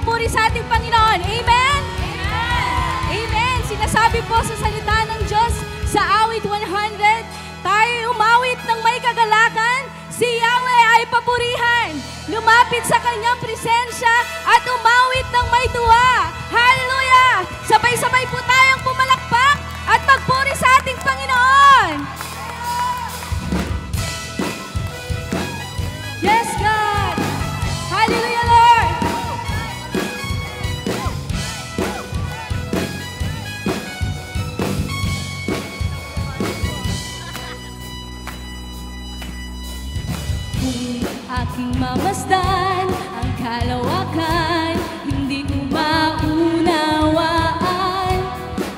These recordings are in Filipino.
papuri sa ating Panginoon. Amen? Amen! Sinasabi po sa salita ng Diyos sa awit 100, tayo umawit ng may kagalakan, si Yahweh ay papurihan. Lumapit sa kanyang presensya at umawit ng may tuwa. Hallelujah! Sabay-sabay po tayong pumalakpak at magpuri sa ating Panginoon. Yes, God! Hallelujah, Lord! Kung aking mamasdan ang kalawakan, hindi ko maunawaan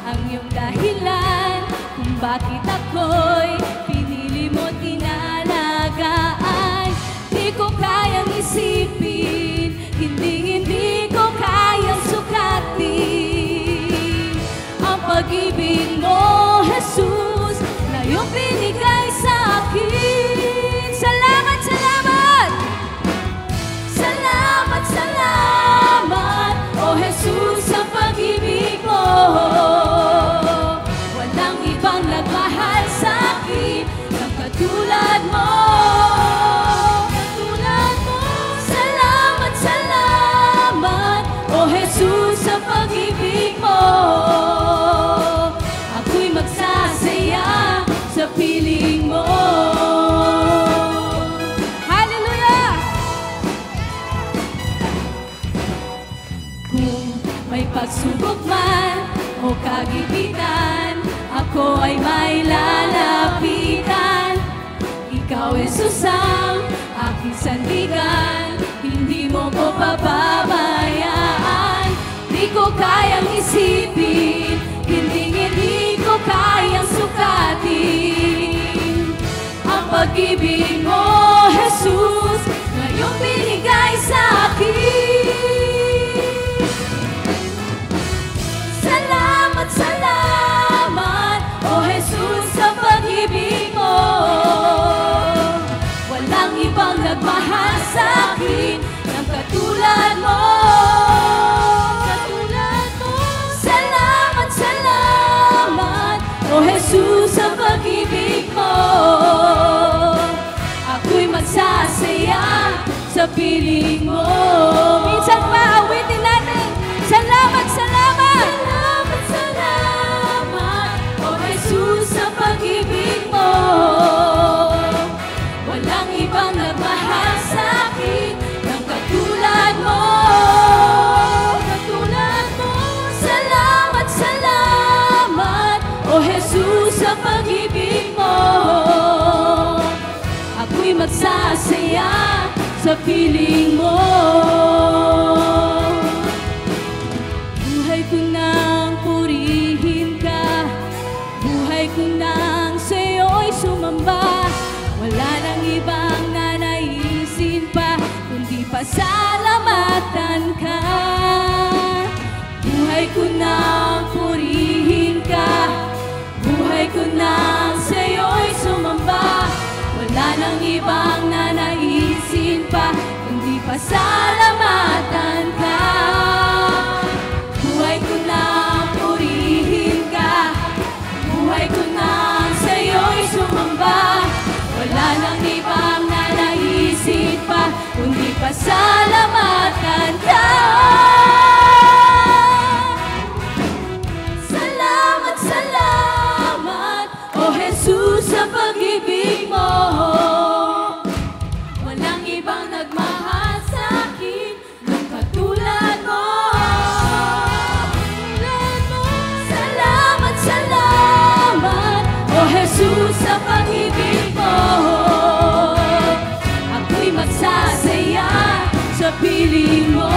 ang iyong dahilan kung bakit ako'y pinili mo't inalagaan. Di ko kayang isipin, hindi ko kayang sukatin ang pag-ibig mo, Jesus, na iyong binigay sa akin. Salamat, salamat! Salamat, salamat, oh Jesus, sa pag-ibig mo. Walang ibang nagmahal sa akin ng katulad mo. Katulad mo. Salamat, salamat, oh Jesus, sa pag-ibig mo. Ako'y magsasaya sa piling mo. Pagsubok man o kagipitan, ako ay may lalapitan. Ikaw, Jesus, ang aking sandigan, hindi mo ko pababayaan. Di ko kayang isipin, hindi ko kayang sukatin ang pag-ibig mo, Jesus, na iyong binigay sa akin. Salamat, salamat, oh Jesus, sa pag-ibig mo. Walang ibang nagmahal sa akin ng katulad mo. Katulad mo. Salamat, salamat, oh Jesus, sa pag-ibig mo. Ako'y magsasaya sa piling mo. Minsan pa, awitin natin. Salamat, salamat! Salamat, salamat, oh Jesus, sa pag-ibig mo. Walang ibang nagmahal sa akin ng katulad mo. Katulad mo. Salamat, salamat, oh Jesus, sa pag-ibig mo. Ako'y magsasaya sa piling mo. Buhay ko nang purihin ka, buhay ko nang sa'yo'y sumamba. Wala nang ibang nanaisin pa, kundi pasalamatan ka. Buhay ko nang purihin ka, buhay ko nang sa'yo'y sumamba. Wala nang ibang nanaisin pa, kundi pasalamatan ka. Buhay ko nang purihin ka, buhay ko nang sa'yo'y sumamba. Wala nang ibang nanaisin pa, kundi pasalamatan ka. Salamat, salamat, oh Jesus, sa pag-ibig mo. Walang ibang nagmahal sa akin ng katulad mo. Salamat, salamat, oh Jesus, sa pag-ibig mo. Ako'y magsasaya sa piling mo.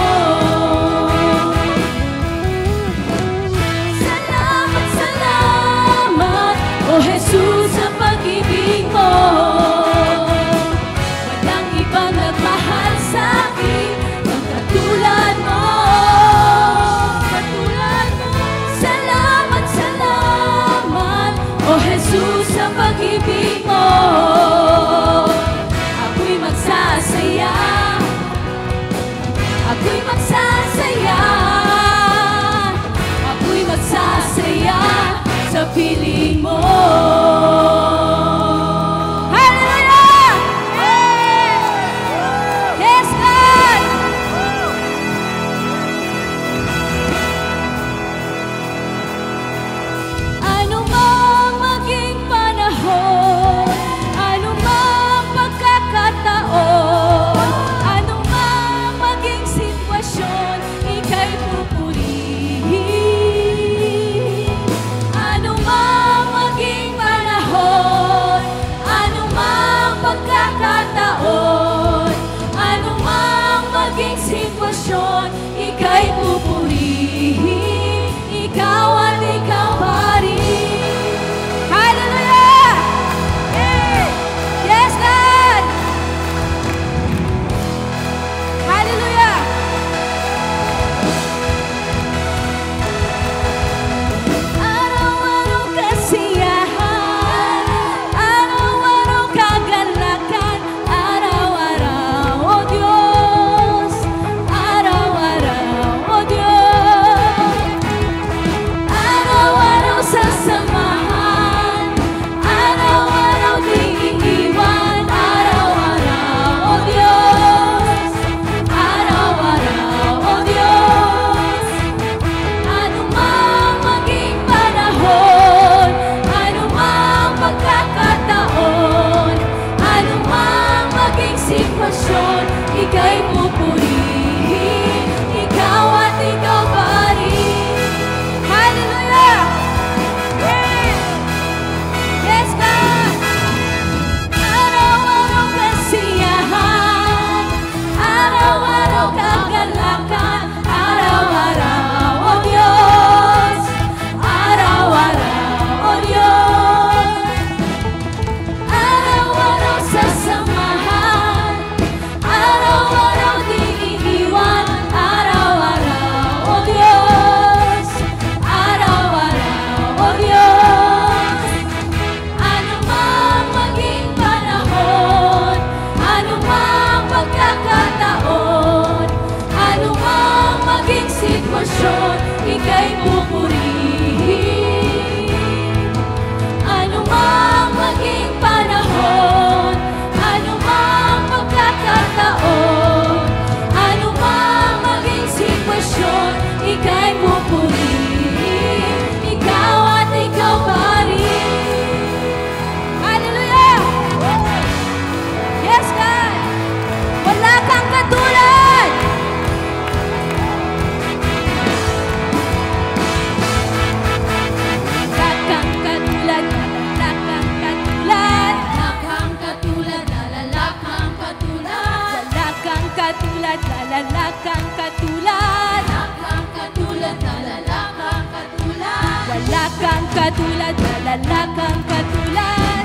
katulad, wala kang katulad.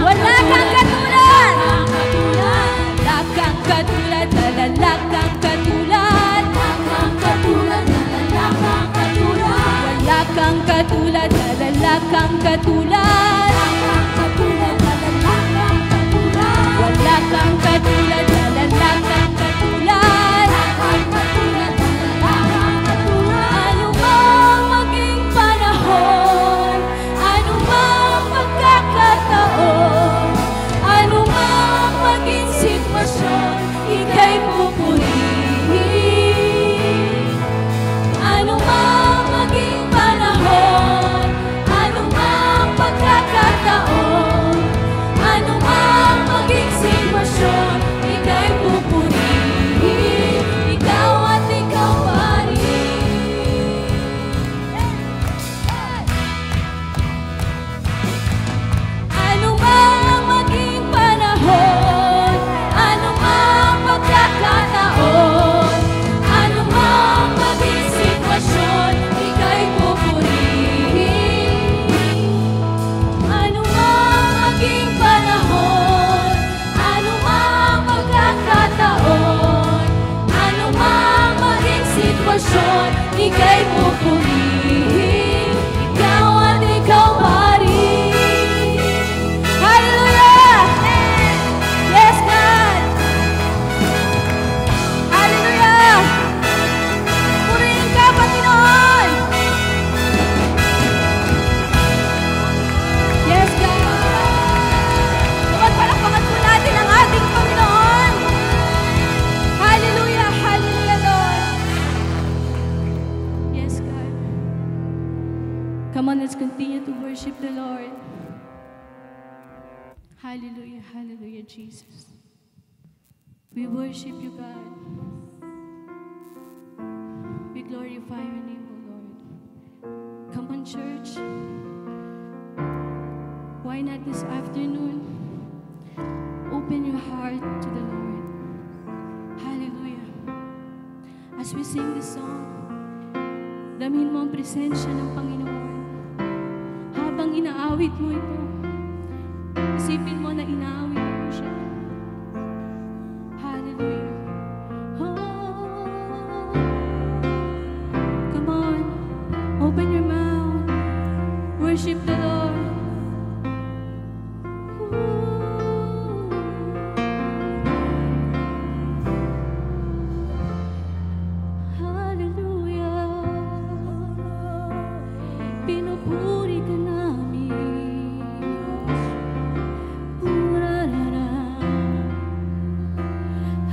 Wala kang katulad. Wala kang katulad, wala kang katulad. Wala kang katulad, wala kang katulad. Wala kang katulad, wala kang katulad. Ano mang maging panahon, ano mang pagkakataon, ano mang maging sitwasyon, ika'y pupurihin. Ano mang maging panahon, ano mang pagkakataon, ano mang maging sitwasyon, ika'y pupurihin. Ikaw at ikaw pa rin. Ano mang maging panahon, ano mang pagkakataon, ano mang maging sitwasyon, ika'y pupurihin. Ano mang maging panahon, ano mang pagkakataon, ano mang maging sitwasyon, ika'y pupurihin. Ikaw at ikaw pa rin. Hallelujah! Yes, God! Hallelujah! Purihin ka, Panginoon! Yes, God! Magpalakpakan po natin ang ating Panginoon! Hallelujah! Hallelujah, Lord! Yes, God. Come on, let's continue to worship the Lord. Hallelujah, hallelujah, Jesus. We worship you, God. We glorify your name, O Lord. Come on, church. Why not this afternoon? Open your heart to the Lord. Hallelujah. As we sing this song, damhin mo ang presensya ng Panginoon. Habang inaawit mo ito, isipin mo na inaawit mo siya. Hallelujah. Oh, come on, open your mouth. Worship the Lord. Hallelujah. Pinupuri ka namin. Urarara.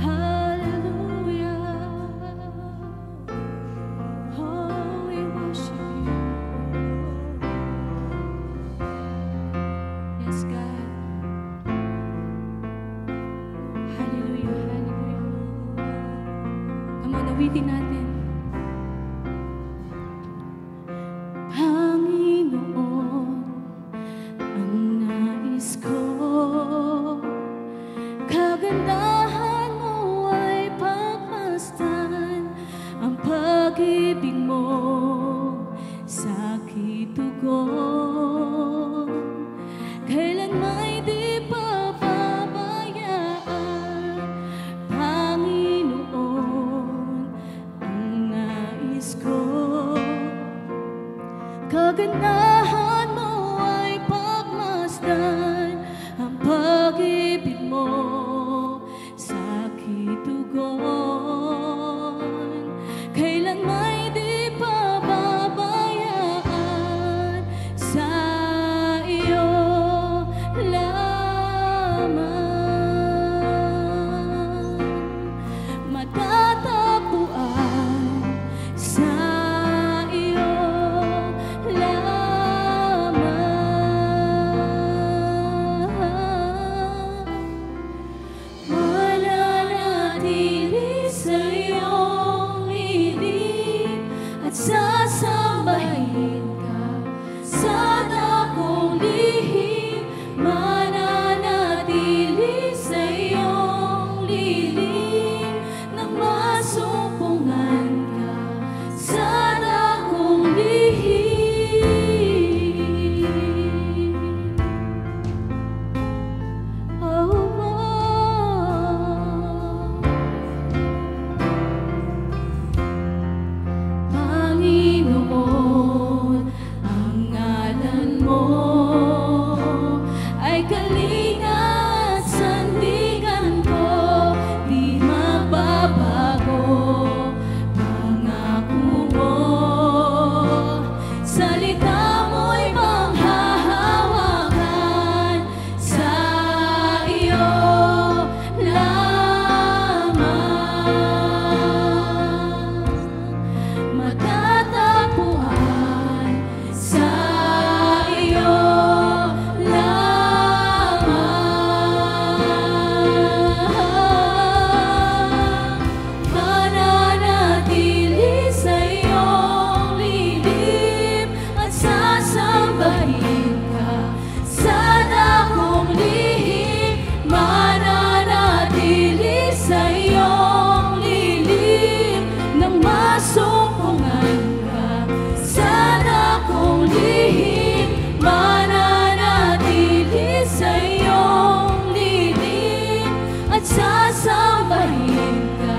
Hallelujah. Oh, we worship you. Yes, God. Hallelujah, hallelujah. Come on, awitin natin. Panginoon, ang nais ko, kagandahan mo ay pagmasdan, ang pag-ibig mo sa aking tugon. Kailan may di pababayaan, Panginoon, ang nais ko. Kagandahan mo ay pagmasdan, ang pag-ibig mo at sasambahin ka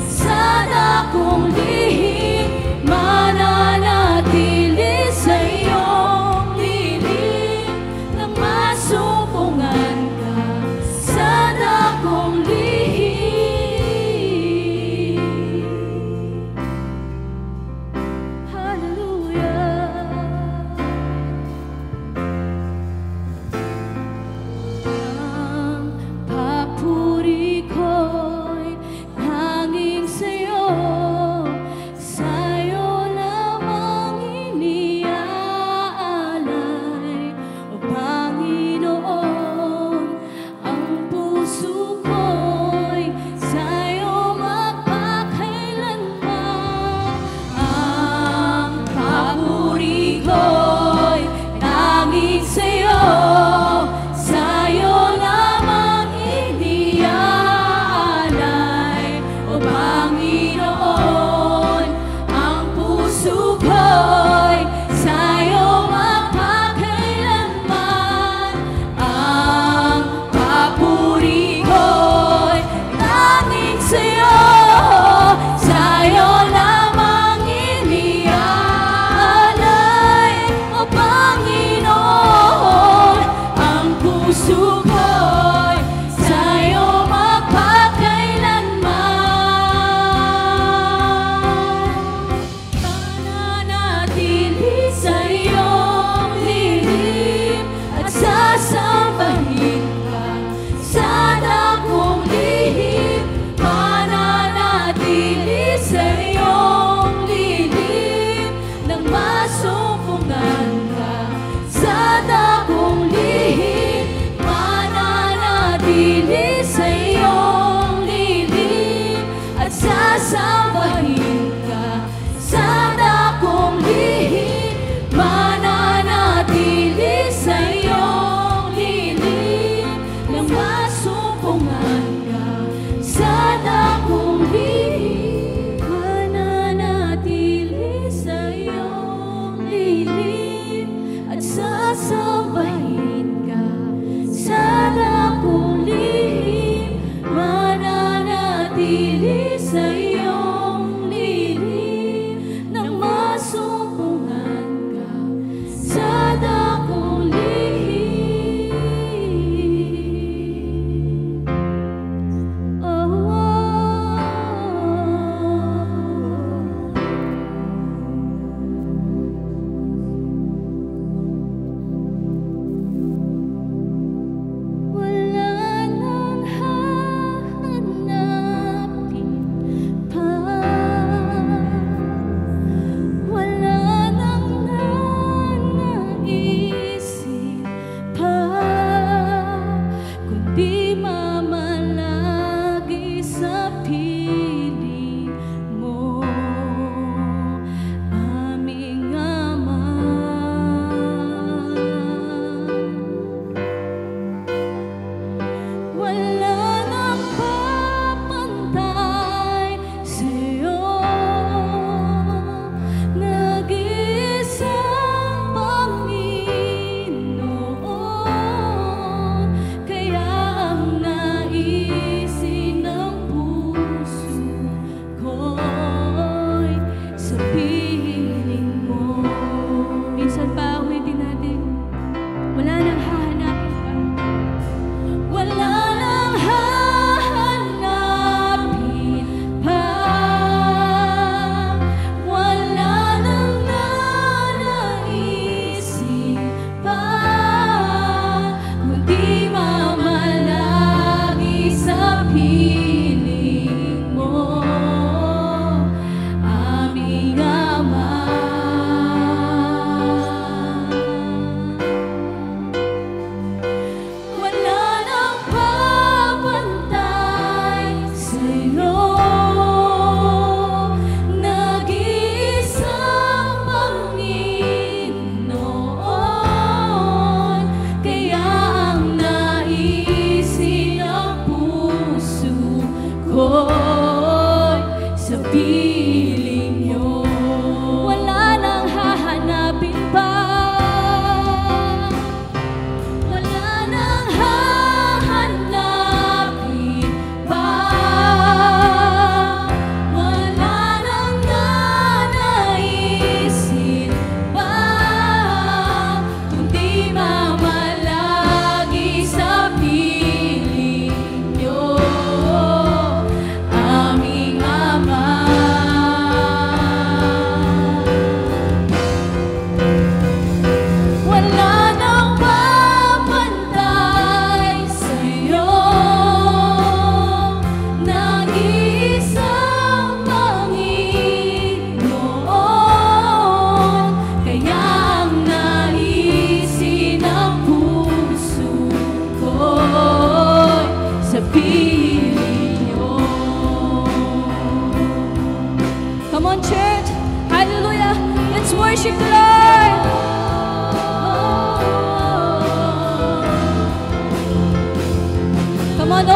sa dakong lihim, mananatili sa iyong piling nang masumpungan ka sa dakong lihim. Hallelujah. Ang papuri ko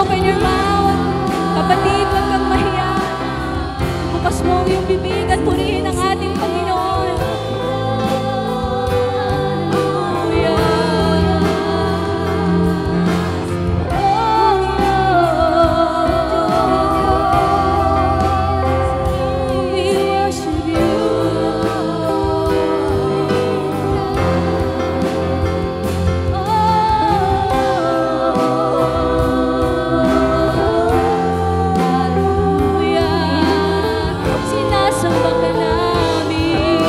open your mouth. Kapatid, huwag kang mahiya. Bukas mo ang iyong bibig at purihin ang ating Panginoon. Sinasamba ka namin.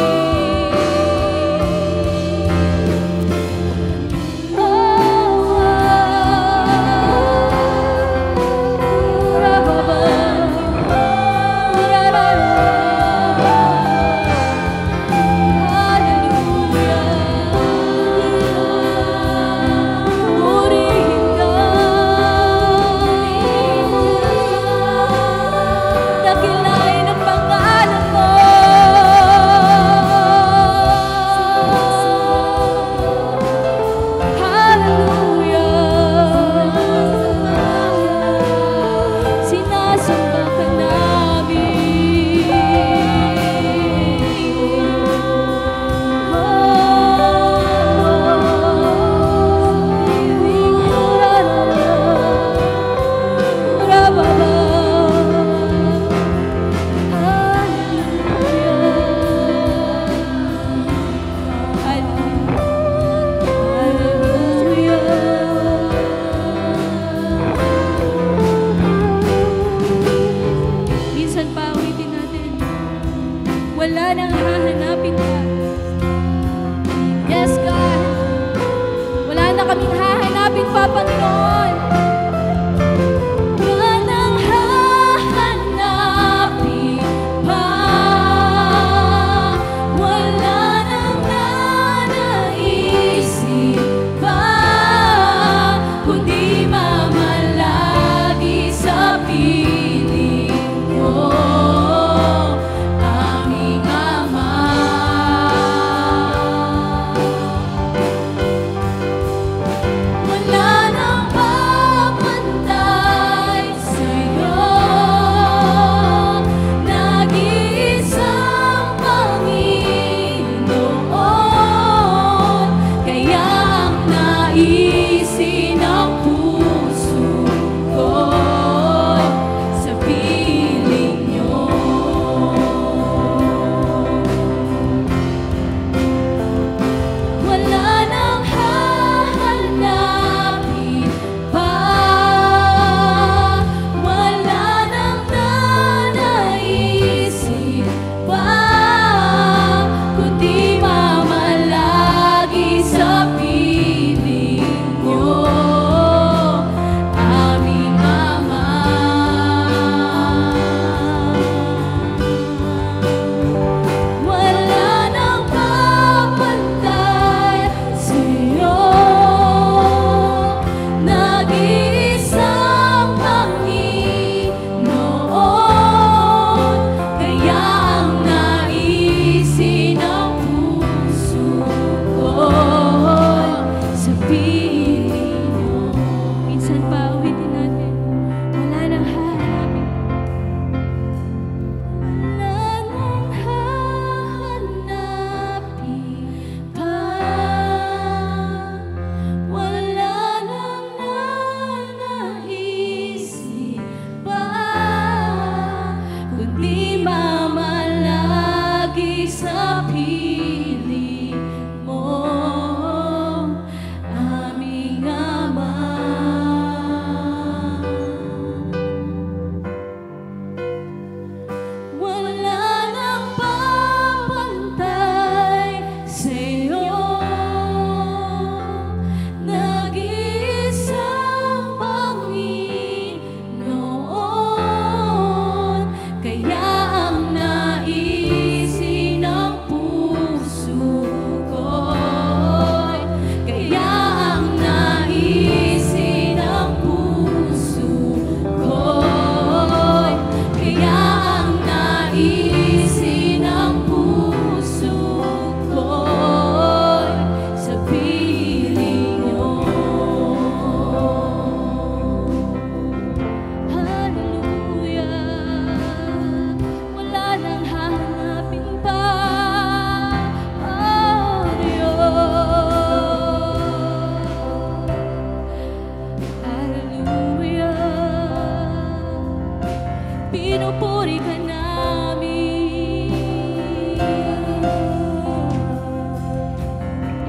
pinupuri ka namin.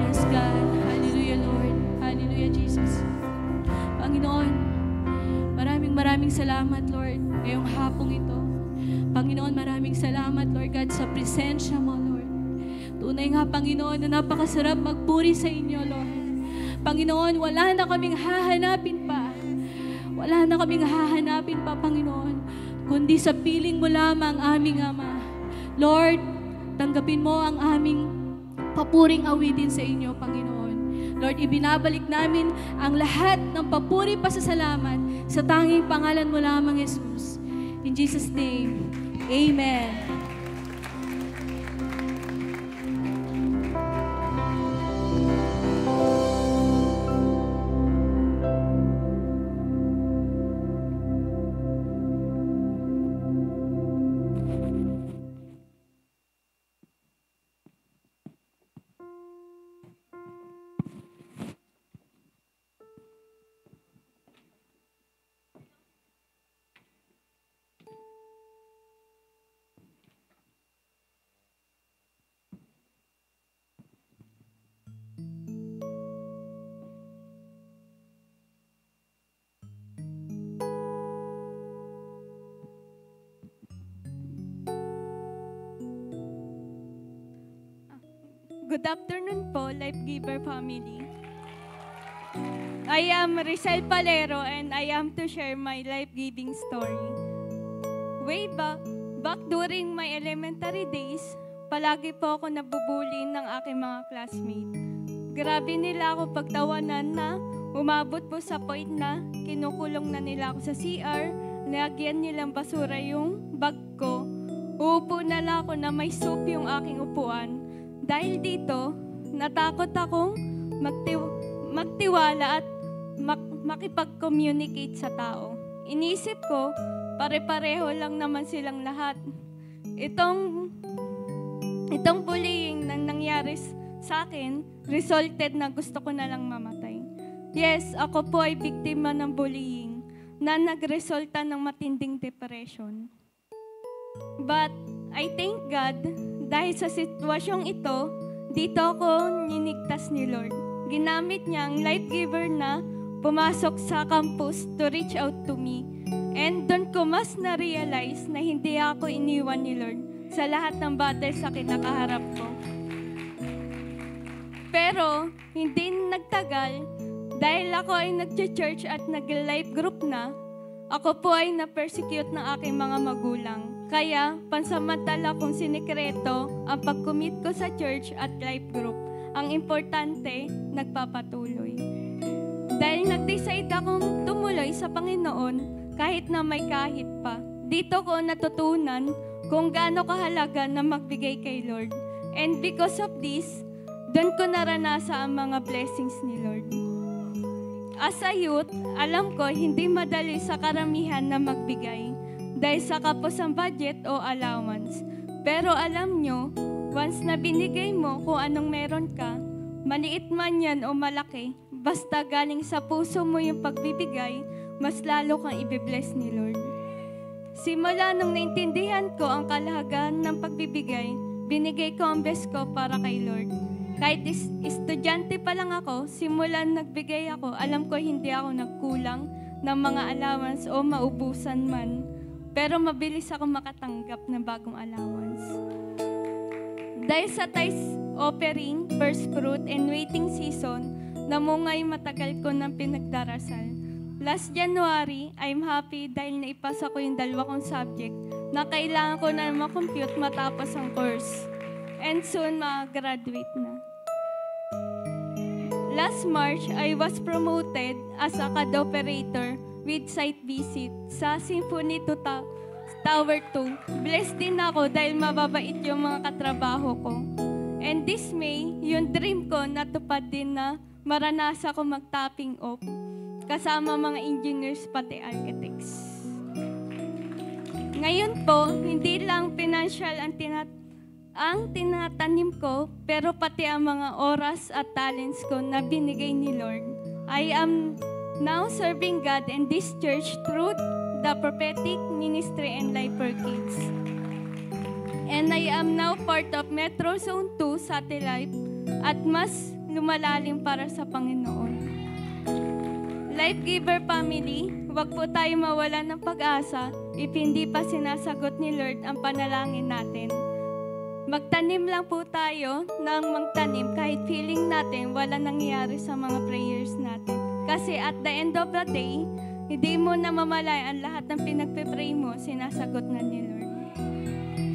Yes, God. Hallelujah, Lord. Hallelujah, Jesus. Panginoon, maraming salamat, Lord, ngayong hapong ito. Panginoon, maraming salamat, Lord God, sa presensya mo, Lord. Tunay nga, Panginoon, na napakasarap magpuri sa inyo, Lord. Panginoon, wala na kaming hahanapin pa. Wala na kaming hahanapin pa, Panginoon, kundi sa piling mo lamang aming Ama. Lord, tanggapin mo ang aming papuring awitin sa inyo, Panginoon. Lord, ibinabalik namin ang lahat ng papuri pasasalamat sa tanging pangalan mo lamang, Jesus. In Jesus' name, Amen. Good afternoon po, Life Giver family. I am Rizal Palero and I am to share my life-giving story. Way back during my elementary days, palagi po ako nabubuli ng aking mga classmates. Grabe nila ako pagtawanan na umabot po sa point na kinukulong na nila ako sa CR, nilagyan nilang basura yung bag ko. Uupo na lang ako na may soup yung aking upuan. Dahil dito, natakot akong magtiwala at makipag-communicate sa tao. Inisip ko, pare-pareho lang naman silang lahat. Itong bullying na nangyari sa akin, resulted na gusto ko na lang mamatay. Yes, ako po ay biktima ng bullying na nagresulta ng matinding depression. But I thank God dahil sa sitwasyong ito, dito ako ninigtas ni Lord. Ginamit niya ang life giver na pumasok sa campus to reach out to me. And doon ko mas na-realize na hindi ako iniwan ni Lord sa lahat ng battle sa kinakaharap ko. Pero hindi nagtagal, dahil ako ay nag-church at nag-life group na, ako po ay na-persecute ng aking mga magulang. Kaya, pansamantala kong sinikreto ang pag-commit ko sa church at life group. Ang importante, nagpapatuloy. Dahil nag-decide akong tumuloy sa Panginoon, kahit na may kahit pa. Dito ko natutunan kung gaano kahalaga na magbigay kay Lord. And because of this, doon ko naranasan ang mga blessings ni Lord. As a youth, alam ko hindi madali sa karamihan na magbigay dahil sa kapos ang budget o allowance. Pero alam nyo, once na binigay mo kung anong meron ka, maliit man yan o malaki, basta galing sa puso mo yung pagbibigay, mas lalo kang ibibless ni Lord. Simula nung naintindihan ko ang kalahagahan ng pagbibigay, binigay ko ang best ko para kay Lord. Kahit estudyante pa lang ako, simulan nagbigay ako, alam ko hindi ako nagkulang ng mga allowance o maubusan man. Pero mabilis ako makatanggap ng bagong allowance. Dahil sa tithes offering, first fruit, and waiting season, namungay matagal ko ng pinagdarasal. Last January, I'm happy dahil naipasa ko yung 2 kong subject na kailangan ko na makompute matapos ang course. And soon, makagraduate na. Last March, I was promoted as a CAD operator with site visit sa Symphony Tower 2. Blessed din ako dahil mababait yung mga katrabaho ko. And this May, yung dream ko natupad din na maranasan ko mag-topping off kasama mga engineers pati architects. Ngayon po, hindi lang financial ang tinatanim ko, pero pati ang mga oras at talents ko na binigay ni Lord. I am now serving God and this church through the sa prophetic ministry and life for kids. And I am now part of Metro Zone 2 Satellite at mas lumalalim para sa Panginoon. Life Giver Family, huwag po tayo mawalan ng pag-asa if hindi pa sinasagot ni Lord ang panalangin natin. Magtanim lang po tayo ng magtanim kahit feeling natin wala nangyayari sa mga prayers natin. Kasi at the end of the day, hindi mo na mamalayan lahat ng pinagpipray mo, sinasagot na ni Lord.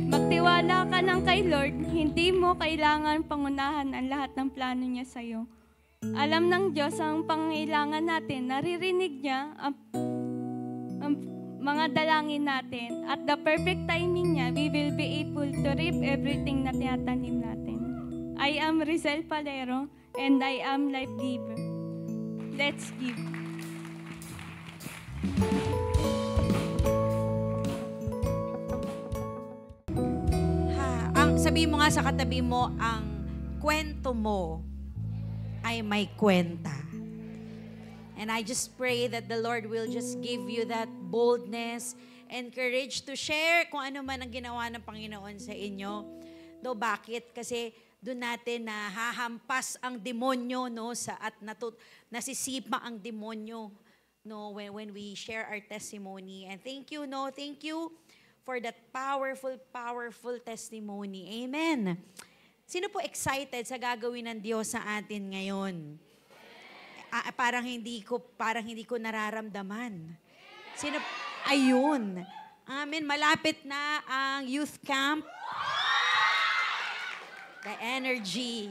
Magtiwala ka lang kay Lord, hindi mo kailangan pangunahan ang lahat ng plano niya sa'yo. Alam ng Diyos ang pangailangan natin, naririnig niya ang mga dalangin natin. At the perfect timing niya, we will be able to reap everything na tinatanim natin. I am Rizel Palero and I am Life Giver. Let's give. Sabihin mo nga sa katabi mo, ang kwento mo ay may kwenta. And I just pray that the Lord will just give you that boldness and courage to share kung ano man ang ginawa ng Panginoon sa inyo. No, bakit? Kasi doon natin nahahampas ang demonyo, no, at nasisipa ang demonyo, no, when we share our testimony. And thank you for that powerful testimony. Amen. Sino po excited sa gagawin ng Diyos sa atin ngayon? Parang hindi ko nararamdaman. Sino? Ayun. Amen. Malapit na ang youth camp. The energy,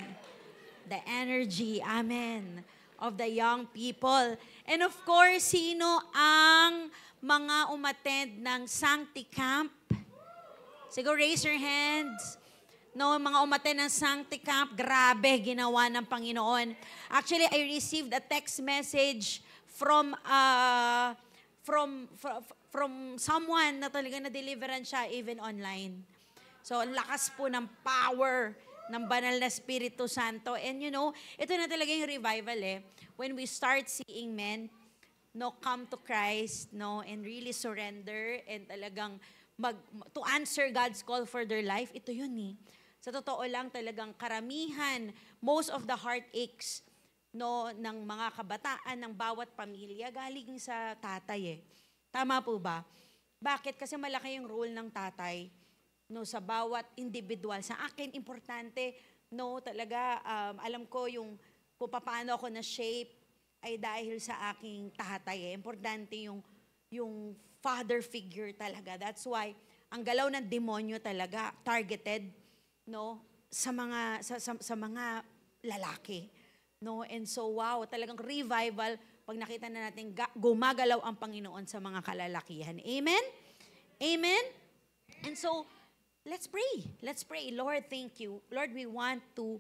amen, of the young people. And of course, sino ang mga umattend ng Sancti Camp? Siguro raise your hands. No, mga umattend ng Sancti Camp, grabe, ginawa ng Panginoon. Actually, I received a text message from someone na talaga na-deliveran siya even online. So, ang lakas po ng power ng banal na Espiritu Santo. And you know, ito na talaga yung revival When we start seeing men, come to Christ, and really surrender and talagang to answer God's call for their life, ito yun Sa totoo lang talagang karamihan, most of the heartaches ng mga kabataan, ng bawat pamilya, galing sa tatay Tama po ba? Bakit? Kasi malaki yung role ng tatay sa bawat individual. Sa akin, importante, talaga, alam ko kung paano ako na-shape ay dahil sa aking tatay. Importante yung father figure talaga. That's why, ang galaw ng demonyo talaga, targeted, sa mga lalaki. And so, wow, talagang revival, pag nakita na natin, gumagalaw ang Panginoon sa mga kalalakihan. Amen? Amen? And so, let's pray. Let's pray. Lord, thank you. Lord, we want to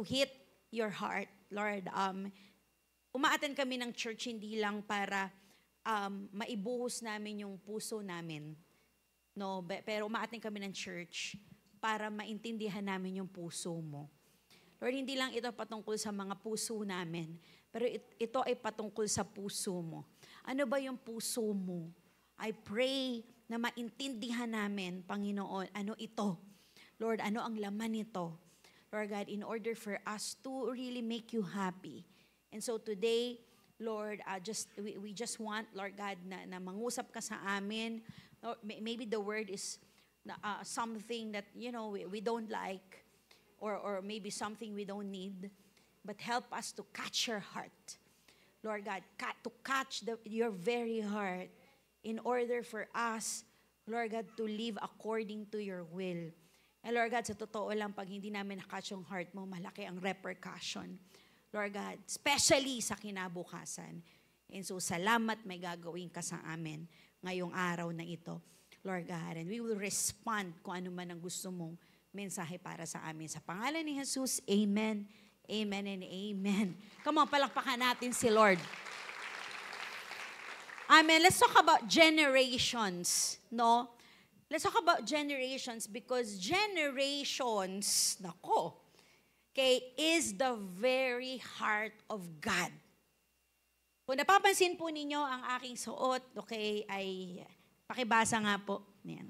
hit your heart. Lord, umaattend kami ng church hindi lang para maibuhos namin yung puso namin. Pero umaattend kami ng church para maintindihan namin yung puso mo. Lord, hindi lang ito patungkol sa mga puso namin, pero ito ay patungkol sa puso mo. Ano ba yung puso mo? I pray na maintindihan namin, Panginoon, ano ito? Lord, ano ang laman nito? Lord God, in order for us to really make you happy. And so today, Lord, we just want, Lord God, na mangusap ka sa amin. Lord, maybe the word is something that, we don't like, or maybe something we don't need, but help us to catch your heart. Lord God, to catch your very heart in order for us, Lord God, to live according to your will. And Lord God, sa totoo lang, pag hindi namin nakatch yung heart mo, malaki ang repercussion. Lord God, especially sa kinabukasan. And so, salamat may gagawin ka sa amin ngayong araw na ito, Lord God. And we will respond kung ano man ang gusto mong mensahe para sa amin. Sa pangalan ni Jesus, amen, amen, and amen. Come on, palakpakan natin si Lord. Amen. Let's talk about generations, Let's talk about generations because generations, is the very heart of God. Kung napapansin po ninyo ang aking suot, ay Pakibasa nga po. Yan.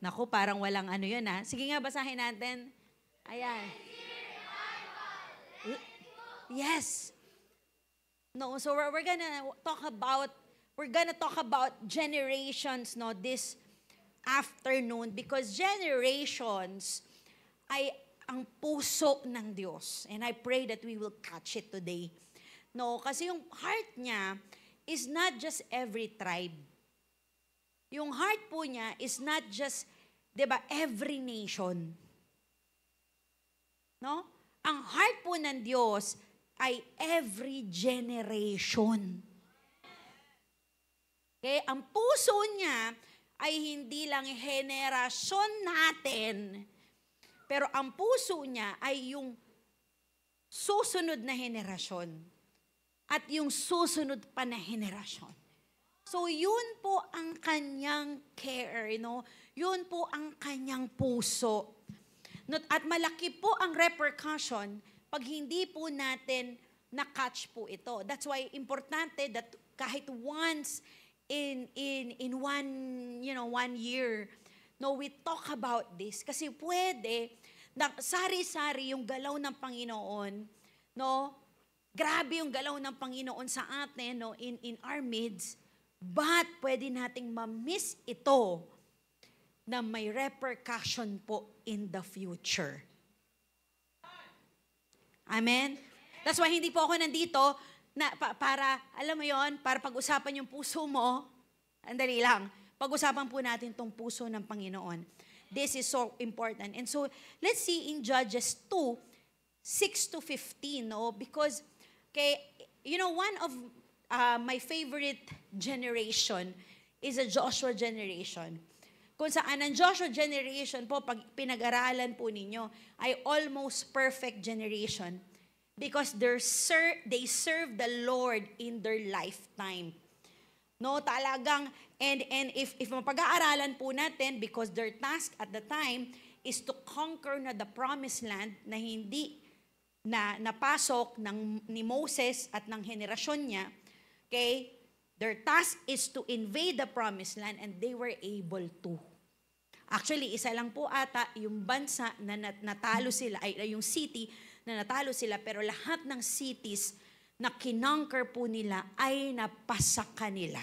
Naku, parang walang ano yun ha. Sige nga, basahin natin. Ayan. Yes. No, so we're gonna talk about generations, no, this afternoon, because generations ay ang puso ng Diyos. And I pray that we will catch it today. No, kasi yung heart niya is not just every tribe. Yung heart po niya is not just, 'di ba, every nation. No? Ang heart po ng Diyos ay every generation. Okay? Ang puso niya ay hindi lang henerasyon natin, pero ang puso niya ay yung susunod na henerasyon at yung susunod pa na henerasyon. So yun po ang kanyang care, Yun po ang kanyang puso. At malaki po ang repercussion pag hindi po natin na-catch po ito. That's why importante that kahit once in one year, we talk about this. Kasi pwede na sari-sari yung galaw ng Panginoon, Grabe yung galaw ng Panginoon sa atin, in our midst. But pwede nating ma-miss ito na may repercussion po in the future. Amen? That's why hindi po ako nandito na para, alam mo yon, para pag-usapan yung puso mo. Andali lang. Pag-usapan po natin tong puso ng Panginoon. This is so important. And so, let's see in Judges 2, 6-15, because, one of my favorite generation is a Joshua generation. Kung saan ang Joshua generation po, pag pinag-aralan po ninyo, ay almost perfect generation because they serve the Lord in their lifetime. Talagang, and if mapag-aaralan po natin, because their task at the time is to conquer na the promised land na hindi na napasok ni Moses at ng henerasyon niya, okay? Their task is to invade the promised land and they were able to. Actually, isa lang po ata yung bansa na natalo sila, ay yung city na natalo sila, pero lahat ng cities na kinonquer po nila ay napasa kanila.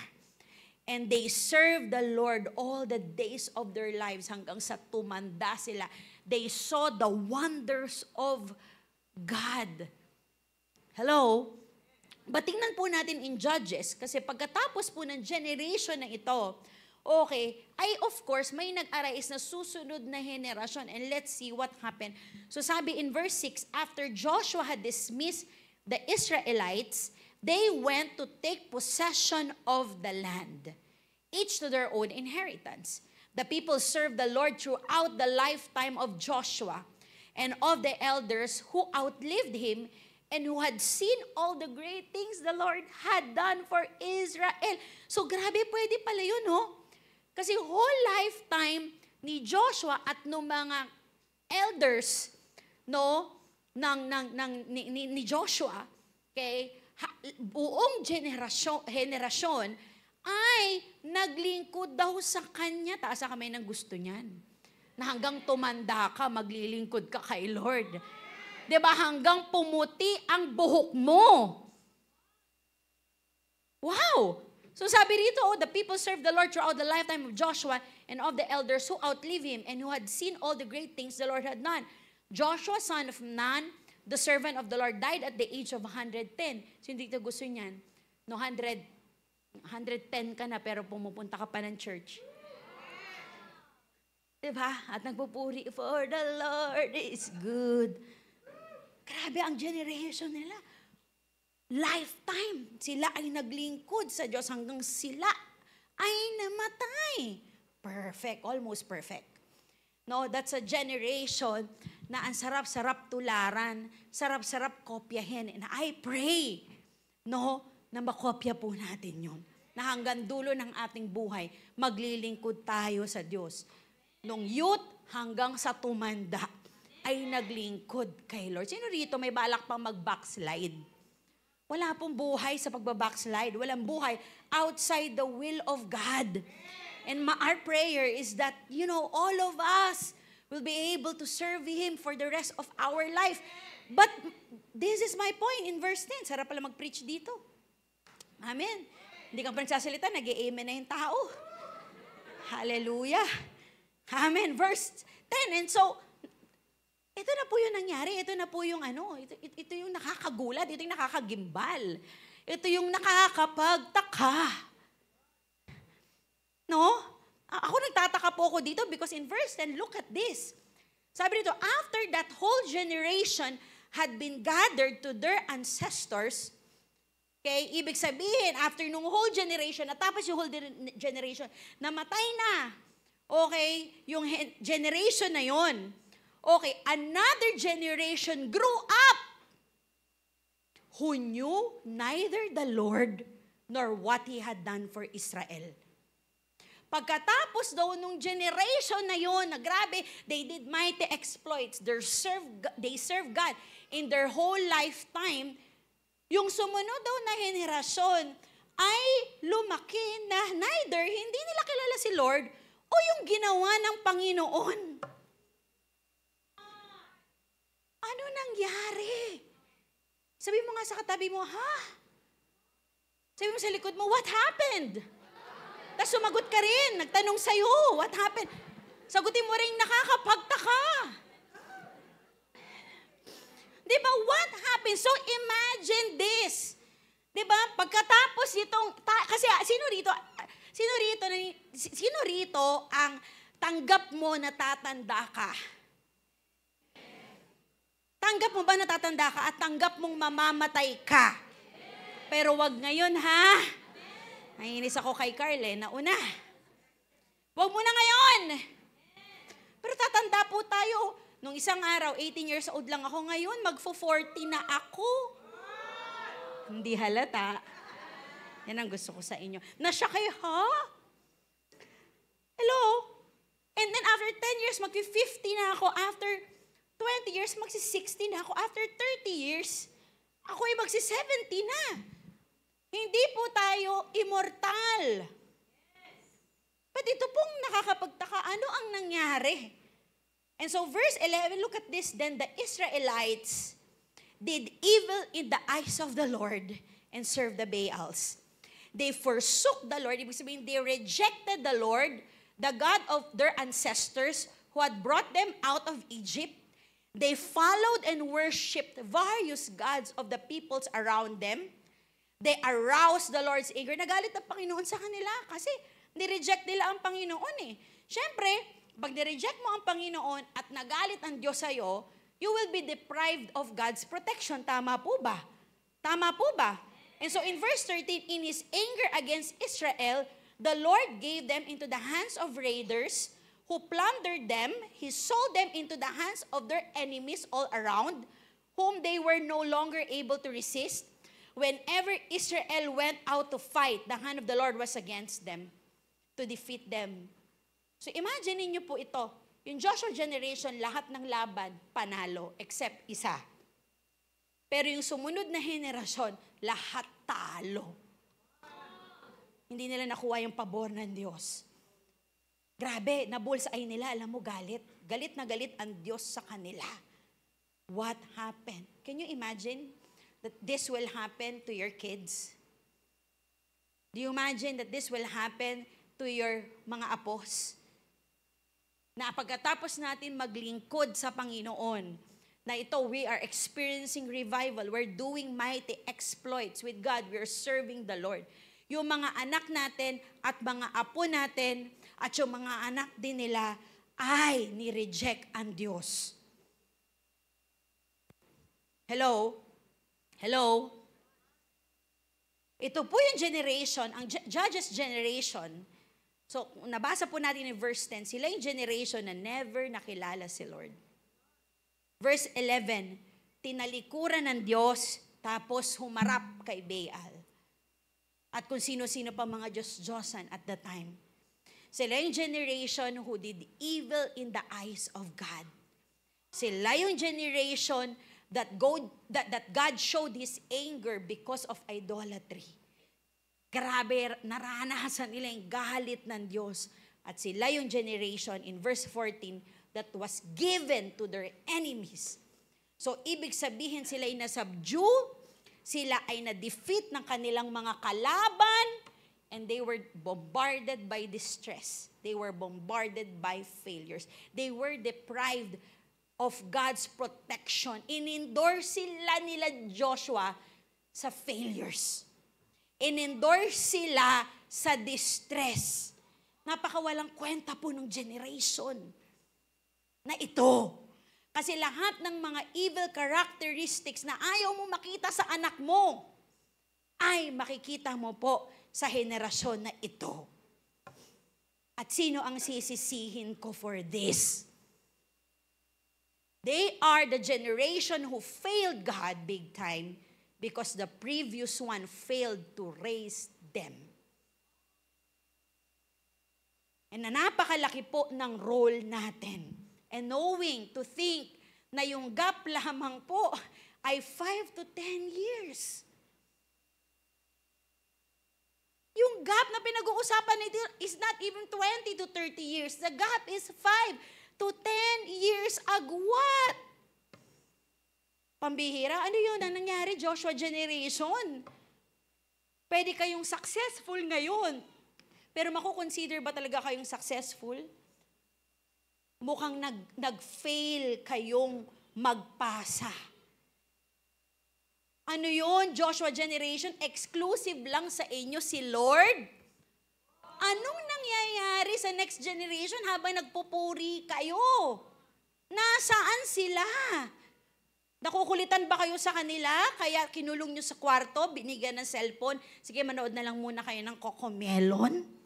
And they served the Lord all the days of their lives hanggang sa tumanda sila. They saw the wonders of God. Hello? But tingnan po natin in Judges, kasi pagkatapos po ng generation na ito, ay of course, may nag-arise na susunod na henerasyon. And let's see what happened. So sabi in verse 6, after Joshua had dismissed the Israelites, they went to take possession of the land, each to their own inheritance. The people served the Lord throughout the lifetime of Joshua and of the elders who outlived him and who had seen all the great things the Lord had done for Israel. So grabe, pwede pala yun, Kasi whole lifetime ni Joshua at ng mga elders, ni Joshua, buong henerasyon ay naglingkod daw sa kanya. Taas ang kamay ng gusto niyan. Na hanggang tumanda ka, maglilingkod ka kay Lord. 'Di ba? Hanggang pumuti ang buhok mo. Wow! So sabi rito, the people served the Lord throughout the lifetime of Joshua and of the elders who outlive him and who had seen all the great things the Lord had done. Joshua, son of Nun, the servant of the Lord, died at the age of 110. So hindi ito gusto niyan. 110 ka na pero pumupunta ka pa ng church. Diba? At nagpupuri, for the Lord is good. Grabe ang generation nila. Lifetime, sila ay naglingkod sa Diyos hanggang sila ay namatay. Perfect, almost perfect. That's a generation na ang sarap-sarap tularan, sarap-sarap kopyahin. And I pray, na makopya po natin yun. Na hanggang dulo ng ating buhay, maglilingkod tayo sa Diyos. Nung youth hanggang sa tumanda, ay naglingkod kay Lord. Sino rito may balak pang mag-backslide? Wala pong buhay sa pagbabackslide. Walang buhay outside the will of God. And our prayer is that, all of us will be able to serve Him for the rest of our life. But this is my point in verse 10. Sarap pala mag-preach dito. Amen. Hindi ka pa nagsasalita, nag-i-amen na yung tao. Hallelujah. Amen. Verse 10. And so, ito na po yung nangyari. Ito na po yung ito yung nakakagulat. Ito yung nakakagimbal. Ito yung nakakapagtaka. No? Ako nagtataka po ako dito because in verse 10, look at this. Sabi dito, after that whole generation had been gathered to their ancestors, okay, ibig sabihin, after nung whole generation, natapos yung whole generation, namatay na. Okay, yung generation na yon. Okay, another generation grew up who knew neither the Lord nor what He had done for Israel. Pagkatapos daw nung generation na yon, na grabe, they did mighty exploits. They served God in their whole lifetime. Yung sumunod daw na henerasyon ay lumaki na neither, hindi nila kilala si Lord o yung ginawa ng Panginoon. Ano nangyari? Sabi mo nga sa katabi mo, Sabi mo sa likod mo, what happened? Tapos sumagot ka rin, nagtanong sa'yo, what happened? Sagutin mo rin, nakakapagtaka. Di ba, what happened? So imagine this. Di ba, pagkatapos itong, kasi sino rito ang tanggap mo na tatanda ka? Tanggap mo ba na tatanda ka at tanggap mong mamamatay ka? Pero wag ngayon ha. Naiinis ako kay Carl nauna. Wag mo na ngayon. Pero tatanda po tayo. Nung isang araw, 18 years old lang ako. Ngayon, magfo-40 na ako. Hindi halata. Yan ang gusto ko sa inyo. Nasya kayo, Hello? And then after 10 years, magfi-50 na ako. After 20 years, magsi-60 na ako. After 30 years, ako ay magsi-70 na. Hindi po tayo immortal. But ito pong nakakapagtaka, ano ang nangyari? And so verse 11, look at this. Then the Israelites did evil in the eyes of the Lord and served the Baals. They forsook the Lord. Ibig sabihin, they rejected the Lord, the God of their ancestors who had brought them out of Egypt. They followed and worshipped various gods of the peoples around them. They aroused the Lord's anger. Nagalit ang Panginoon sa kanila kasi nireject nila ang Panginoon Siyempre, pag nireject mo ang Panginoon at nagalit ang Diyos sa'yo, you will be deprived of God's protection. Tama po ba? Tama po ba? And so in verse 13, in His anger against Israel, the Lord gave them into the hands of raiders who plundered them. He sold them into the hands of their enemies all around, whom they were no longer able to resist. Whenever Israel went out to fight, the hand of the Lord was against them to defeat them. So imagine niyo po ito, yung Joshua generation, lahat ng laban, panalo, except isa. Pero yung sumunod na henerasyon, lahat talo. Hindi nila nakuha yung pabor ng Diyos. Grabe, nabulsay nila, alam mo, galit. Galit na galit ang Diyos sa kanila. What happened? Can you imagine that this will happen to your kids? Do you imagine that this will happen to your mga apos? Na pagkatapos natin maglingkod sa Panginoon, na ito, we are experiencing revival. We're doing mighty exploits with God. We're serving the Lord. Yung mga anak natin at mga apo natin at yung mga anak din nila ay ni-reject ang Diyos. Hello? Hello? Ito po yung generation, ang Judges generation. So, nabasa po natin in verse 10, sila yung generation na never nakilala si Lord. Verse 11, tinalikuran ng Diyos, tapos humarap kay Baal. At kung sino-sino pa mga Diyos-Diyosan at the time. Sila yung generation who did evil in the eyes of God. Sila yung generation that God showed His anger because of idolatry. Grabe, naranasan nila yung galit ng Diyos. At sila yung generation in verse 14 that was given to their enemies. So, ibig sabihin sila ay nasubdue, sila ay na-defeat ng kanilang mga kalaban, and they were bombarded by distress. They were bombarded by failures. They were deprived of God's protection. In-endorse sila nila Joshua sa failures. In-endorse sila sa distress. Napakawalang kwenta po ng generation na ito. Kasi lahat ng mga evil characteristics na ayaw mo makita sa anak mo, ay makikita mo po sa henerasyon na ito. At sino ang sisisihin ko for this? They are the generation who failed God big time because the previous one failed to raise them. And napakalaki po ng role natin. And knowing, to think na yung gap lamang po ay 5 to 10 years. Yung gap na pinag-uusapan nito is not even 20 to 30 years. The gap is 5 to 10 years agwat. Pambihira, ano yun ang nangyari, Joshua generation? Pwede kayong successful ngayon. Pero makukonsider ba talaga kayong successful? Mukhang nag-fail kayong magpasa. Ano yun, Joshua generation? Exclusive lang sa inyo si Lord? Anong nangyayari sa next generation habang nagpupuri kayo? Nasaan sila? Nakukulitan ba kayo sa kanila? Kaya kinulong nyo sa kwarto, binigyan ng cellphone, sige manood na lang muna kayo ng Cocomelon?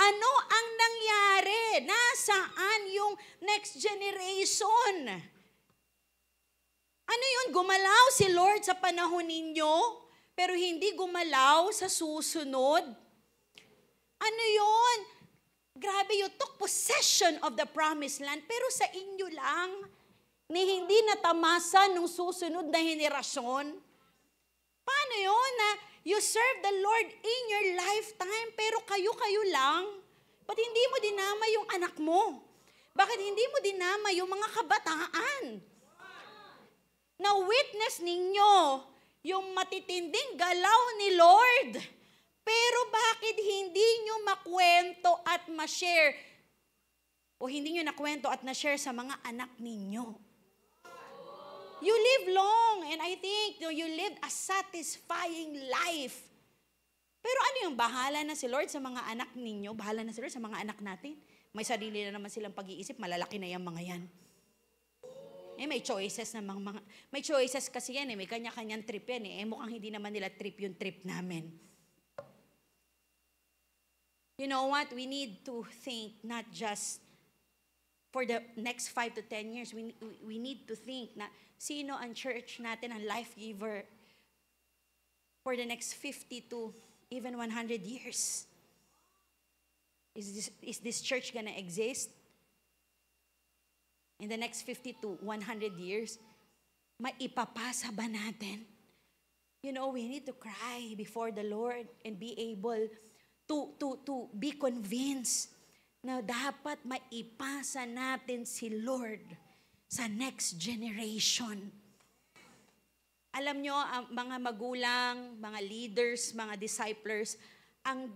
Ano ang nangyari? Nasaan yung next generation? Ano yun? Gumalaw si Lord sa panahon ninyo, pero hindi gumalaw sa susunod? Ano yun? Grabe, you took possession of the promised land, pero sa inyo lang, ni hindi natamasa ng susunod na henerasyon. Paano yun na you serve the Lord in your lifetime, pero kayo-kayo lang? Ba't hindi mo dinama yung anak mo? Bakit hindi mo dinama yung mga kabataan? Na witness ninyo yung matitinding galaw ni Lord. Pero bakit hindi nyo makwento at ma-share? O hindi nyo nakwento at na-share sa mga anak ninyo? You live long, and I think you lived a satisfying life. Pero ano yung bahala na si Lord sa mga anak ninyo? Bahala na si Lord sa mga anak natin? May sarili na naman silang pag-iisip, malalaki na yung mga yan. May choices na may choices kasi yan may kanya-kanyang trip yan mukhang hindi naman nila trip yung trip namin. You know what? We need to think not just for the next 5 to 10 years, we need to think na sino ang church natin, ang life giver for the next 50 to even 100 years. Is this church gonna exist in the next 50 to 100 years? Maipapasa ba natin? You know, we need to cry before the Lord and be able to be convinced na dapat maipasa natin si Lord sa next generation. Alam nyo, mga magulang, mga leaders, mga disciples, ang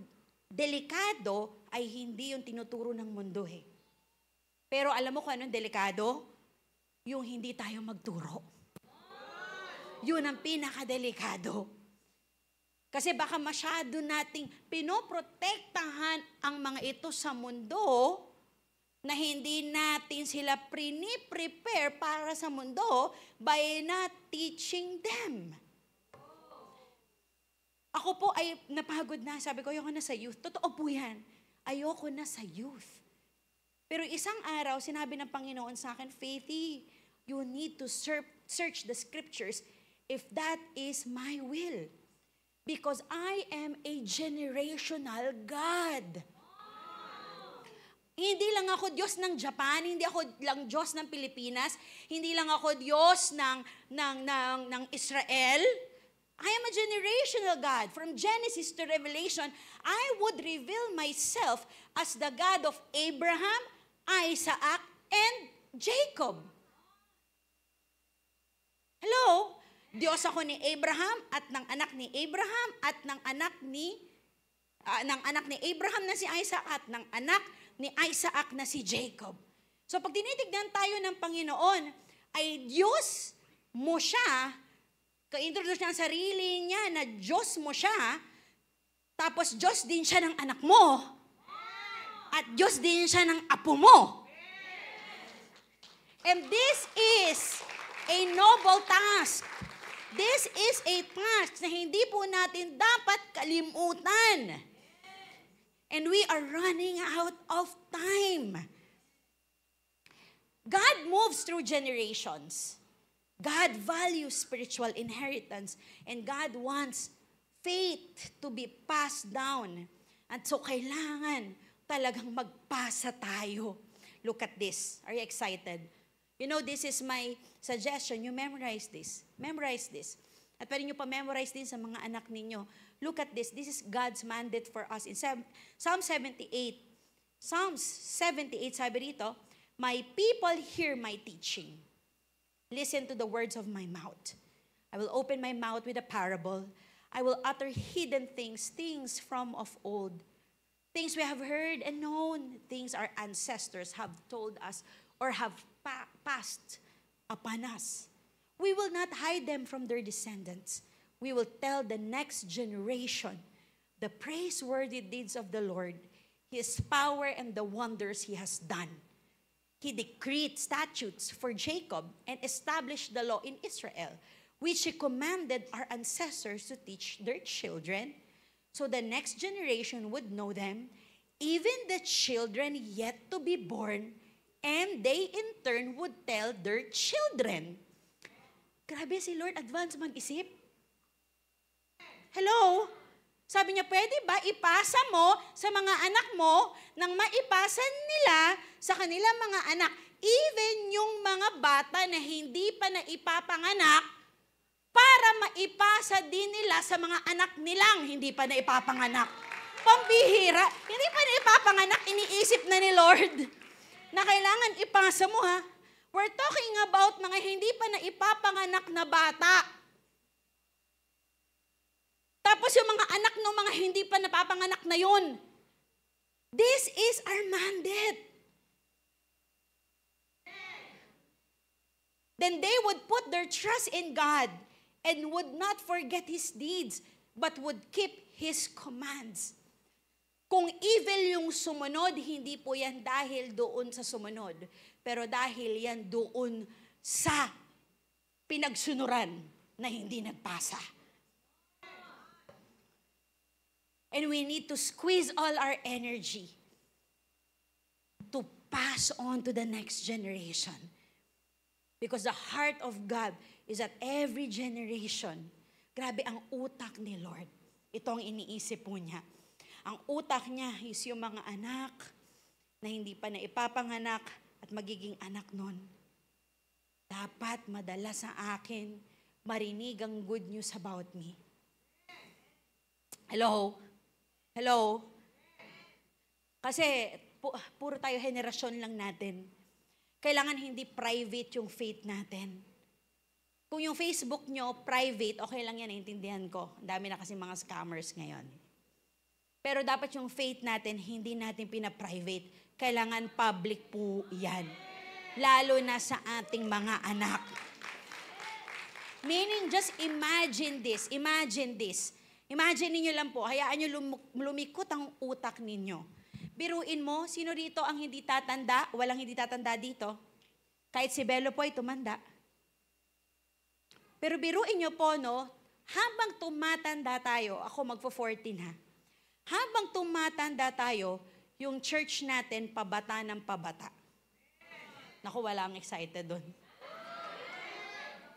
delikado ay hindi yung tinuturo ng mundo Pero alam mo kung anong delikado? Yung hindi tayo magturo. Yun ang pinakadelikado. Kasi baka masyado nating pinoprotektahan ang mga ito sa mundo na hindi natin sila prepare para sa mundo by not teaching them. Ako po ay napagod na. Sabi ko, ayoko na sa youth. Totoo po yan. Ayoko na sa youth. Pero isang araw, sinabi ng Panginoon sa akin, Faithy, you need to search the scriptures if that is my will. Because I am a generational God. Hindi lang ako Diyos ng Japan, hindi ako lang Diyos ng Pilipinas, hindi lang ako Diyos ng Israel. I am a generational God. From Genesis to Revelation, I would reveal myself as the God of Abraham, Isaac, and Jacob. Hello? Diyos ako ni Abraham at ng anak ni Abraham at ng anak ni Abraham na si Isaac at ng anak ni Isaac na si Jacob. So pag tinitignan tayo ng Panginoon, ay Diyos mo siya, ka-introduce niya ang sarili niya na Diyos mo siya, tapos Diyos din siya ng anak mo, at Diyos din siya ng apo mo. And this is a noble task. This is a task na hindi po natin dapat kalimutan. And we are running out of time. God moves through generations. God values spiritual inheritance. And God wants faith to be passed down. At so kailangan talagang magpasa tayo. Look at this. Are you excited? You know, this is my suggestion. You memorize this. Memorize this. At pwede nyo pa-memorize din sa mga anak ninyo. Look at this. This is God's mandate for us. In Psalm 78. Psalms 78, sabi rito, my people hear my teaching. Listen to the words of my mouth. I will open my mouth with a parable. I will utter hidden things, things from of old. Things we have heard and known. Things our ancestors have told us or have passed upon us. We will not hide them from their descendants. We will tell the next generation the praiseworthy deeds of the Lord, His power and the wonders He has done. He decreed statutes for Jacob and established the law in Israel, which He commanded our ancestors to teach their children, so the next generation would know them, even the children yet to be born, and they in turn would tell their children. Grabe si Lord, advance mag-isip. Hello? Sabi niya, pwede ba ipasa mo sa mga anak mo nang maipasa nila sa kanilang mga anak, even yung mga bata na hindi pa naipapanganak, para maipasa din nila sa mga anak nilang hindi pa naipapanganak. Pambihira, hindi pa naipapanganak, iniisip na ni Lord na kailangan ipasa mo ha. We're talking about mga hindi pa naipapanganak na bata. Tapos yung mga anak ng mga hindi pa napapanganak na yun. This is our mandate. Then they would put their trust in God and would not forget His deeds, but would keep His commands. Kung evil yung sumunod, hindi po yan dahil doon sa sumunod, pero dahil yan doon sa pinagsunuran na hindi nagpasa. And we need to squeeze all our energy to pass on to the next generation. Because the heart of God is that every generation, grabe ang utak ni Lord. Ito ang iniisip po niya. Ang utak niya is yung mga anak na hindi pa naipapanganak at magiging anak nun. Dapat madala sa akin, marinig ang good news about me. Hello? Hello? Kasi puro tayo henerasyon lang natin. Kailangan hindi private yung faith natin. Kung yung Facebook nyo, private, okay lang yan, naintindihan ko. Ang dami na kasi mga scammers ngayon. Pero dapat yung faith natin, hindi natin pina-private. Kailangan public po yan. Lalo na sa ating mga anak. Meaning, just imagine this. Imagine this. Imagine niyo lang po, hayaan nyo lumikot ang utak ninyo. Biruin mo, sino dito ang hindi tatanda? Walang hindi tatanda dito. Kahit si Bello po ay tumanda. Pero biruin nyo po, no, habang tumatanda tayo, ako magpo-14 ha, habang tumatanda tayo, yung church natin pabata ng pabata. Naku, wala ang excited doon.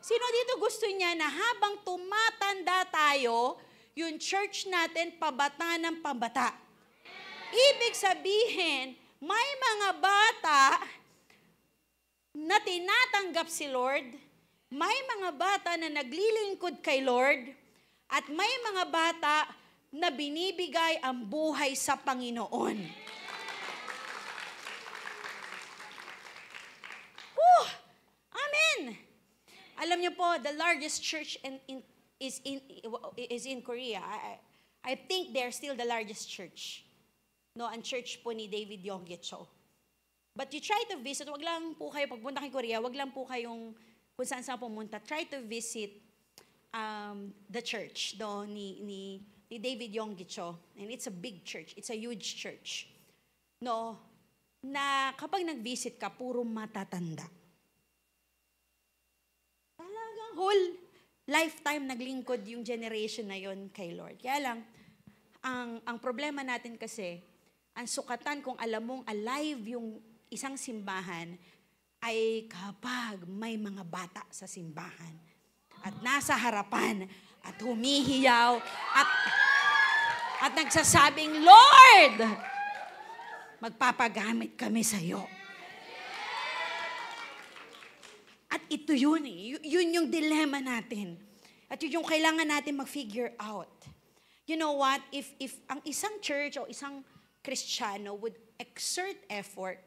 Sino dito gusto niya na habang tumatanda tayo, yung church natin pabata ng pabata? Ibig sabihin, May mga bata na tinatanggap si Lord, may mga bata na naglilingkod kay Lord, at may mga bata na binibigay ang buhay sa Panginoon. Amen! Alam niyo po, the largest church is in Korea. I think they're still the largest church. No, ang church po ni David Yonggi Cho. But you try to visit, wag lang po kayo, pagpunta kay Korea, wag lang po kayong kung saan pumunta. Try to visit the church ni David Yonggi Cho. And it's a big church. It's a huge church. No, na kapag nag-visit ka, puro matatanda. Talagang whole lifetime naglingkod yung generation na yon kay Lord. Kaya lang, ang problema natin kasi, ang sukatan kung alam mong alive yung isang simbahan ay kapag may mga bata sa simbahan at nasa harapan at humihiyaw at nagsasabing, Lord, magpapagamit kami sa iyo. At ito yun yun yung dilemma natin. At yun yung kailangan natin mag-figure out. You know what? If ang isang church o isang Kristiyano would exert effort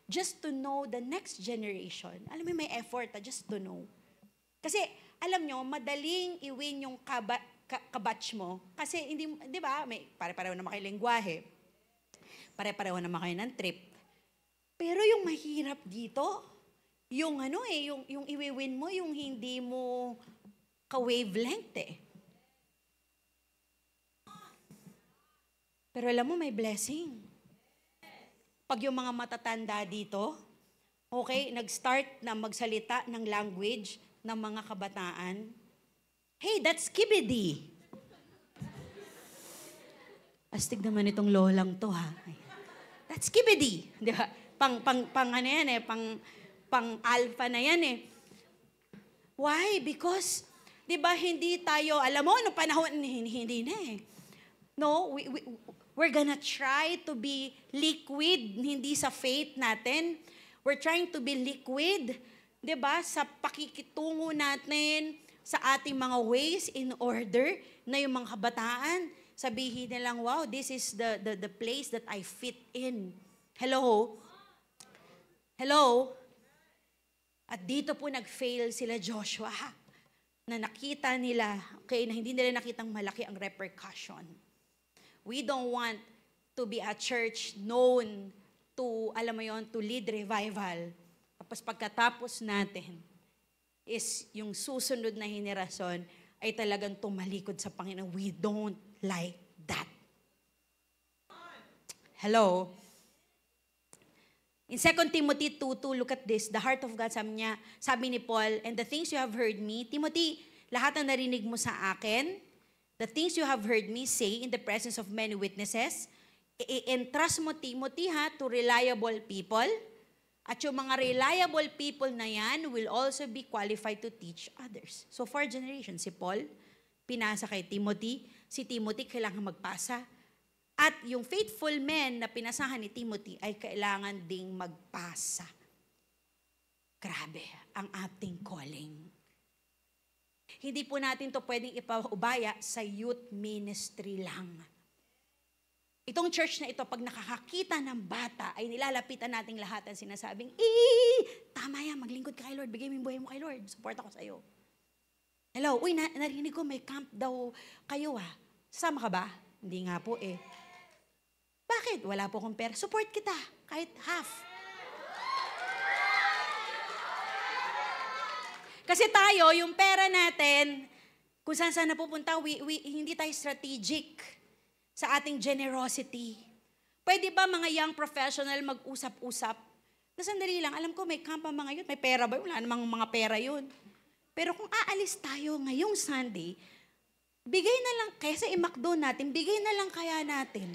just to know the next generation. Alam mo, may effort just to know. Kasi, alam nyo, madaling i-win yung kabatch mo. Kasi, hindi, di ba, may pare-pareho naman kayo lengguwahe. Pare-pareho naman kayo ng trip. Pero yung mahirap dito, yung yung i-win mo, yung hindi mo ka-wavelength Pero alam mo, may blessing. Pag yung mga matatanda dito, okay, nag-start na magsalita ng language ng mga kabataan, hey, that's skibidi. Astig naman itong lolang to, ha? That's skibidi. Di ba? Pang ano yan pang alpha na yan Why? Because, di ba, hindi tayo, alam mo, no panahon, hindi na No, we're gonna try to be liquid, hindi sa faith natin. We're trying to be liquid, di ba, sa pakikitungo natin, sa ating mga ways in order na yung mga kabataan, sabihin nilang, wow, this is the place that I fit in. Hello? Hello? At dito po nag-fail sila Joshua, na nakita nila, okay, na hindi nila nakitang malaki ang repercussion. We don't want to be a church known to, alam mo yon, to lead revival. Tapos pagkatapos natin, is yung susunod na henerasyon ay talagang tumalikod sa Panginoon. We don't like that. Hello? In 2 Timothy 2:2, look at this. The heart of God, sabi ni Paul, and the things you have heard me, Timothy, lahat na narinig mo sa akin, the things you have heard me say in the presence of many witnesses, entrust mo, Timothy, to reliable people. At yung mga reliable people na yan will also be qualified to teach others. So 4 generations, si Paul, pinasa kay Timothy. Si Timothy kailangan magpasa. At yung faithful men na pinasahan ni Timothy ay kailangan ding magpasa. Grabe ang ating calling. Hindi po natin to pwedeng ipaubaya sa youth ministry lang. Itong church na ito, pag nakakakita ng bata, ay nilalapitan nating lahat ang sinasabing, tama yan, maglingkod ka kay Lord, bigay mo yung buhay mo kay Lord, support ako sa iyo. Hello, narinig ko may camp daw kayo Sasama ka ba? Hindi nga po Bakit? Wala po akong pera. Support kita, kahit half. Kasi tayo, yung pera natin, kung saan napupunta, hindi tayo strategic sa ating generosity. Pwede ba mga young professional mag-usap-usap? Na sandali lang, alam ko may camp ang mga yun, may pera ba? Wala namang mga pera yun. Pero kung aalis tayo ngayong Sunday, bigay na lang, kaysa i-McDo natin, bigay na lang kaya natin.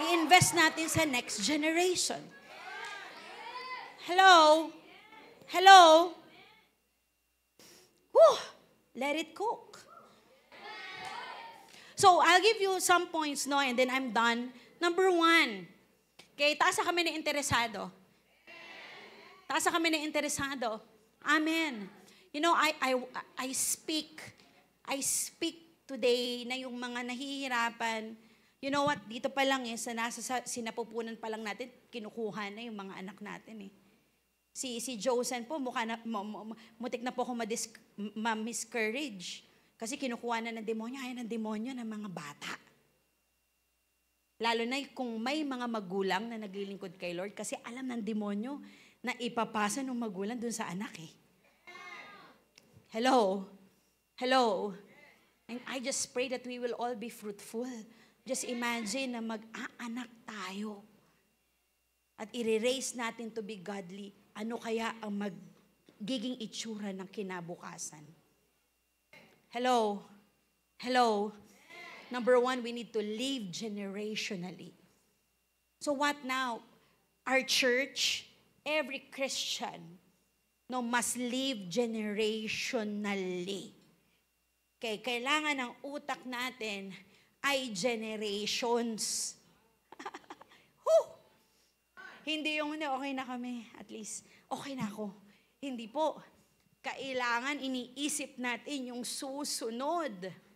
I-invest natin sa next generation. Hello? Hello? Whew, let it cook. So, I'll give you some points, and then I'm done. Number 1, Okay, taas kami na interesado. Taas kami na interesado. Amen. You know, I speak today na yung mga nahihirapan, you know what, dito pa lang sa sinapupunan pa lang natin, kinukuha na yung mga anak natin eh. Si Josen po, mutik na po ako ma-miscourage. Kasi kinukuha na ng demonyo, ayaw ng demonyo ng mga bata. Lalo na kung may mga magulang na naglilingkod kay Lord, kasi alam ng demonyo na ipapasa ng magulang dun sa anak eh. Hello? Hello? And I just pray that we will all be fruitful. Just imagine na mag-aanak tayo. At i-raise natin to be godly. Ano kaya ang magiging itsura ng kinabukasan? Hello? Hello? Number one, we need to live generationally. So what now? Our church, every Christian, must live generationally. Okay, kailangan ng utak natin ay generations. Hindi yung, okay na kami, at least, okay na ako. Hindi po. Kailangan iniisip natin yung susunod.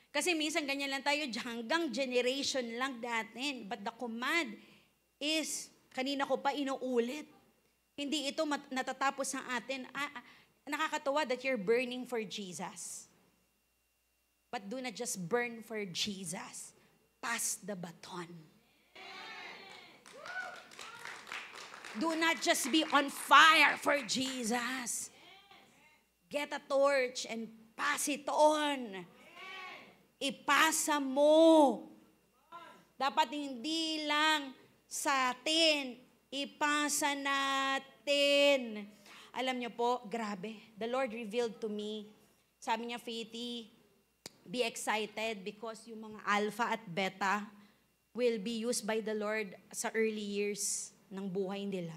Kasi minsan ganyan lang tayo, hanggang generation lang natin. But the command is, kanina ko pa inuulit, hindi ito natatapos sa atin. Nakakatuwa that you're burning for Jesus. But do not just burn for Jesus. Pass the baton. Do not just be on fire for Jesus. Get a torch and pass it on. Ipasa mo. Dapat hindi lang sa atin, ipasa natin. Alam niyo po, grabe. The Lord revealed to me, sabi niya, Faithy, be excited because yung mga alpha at beta will be used by the Lord sa early years ng buhay nila.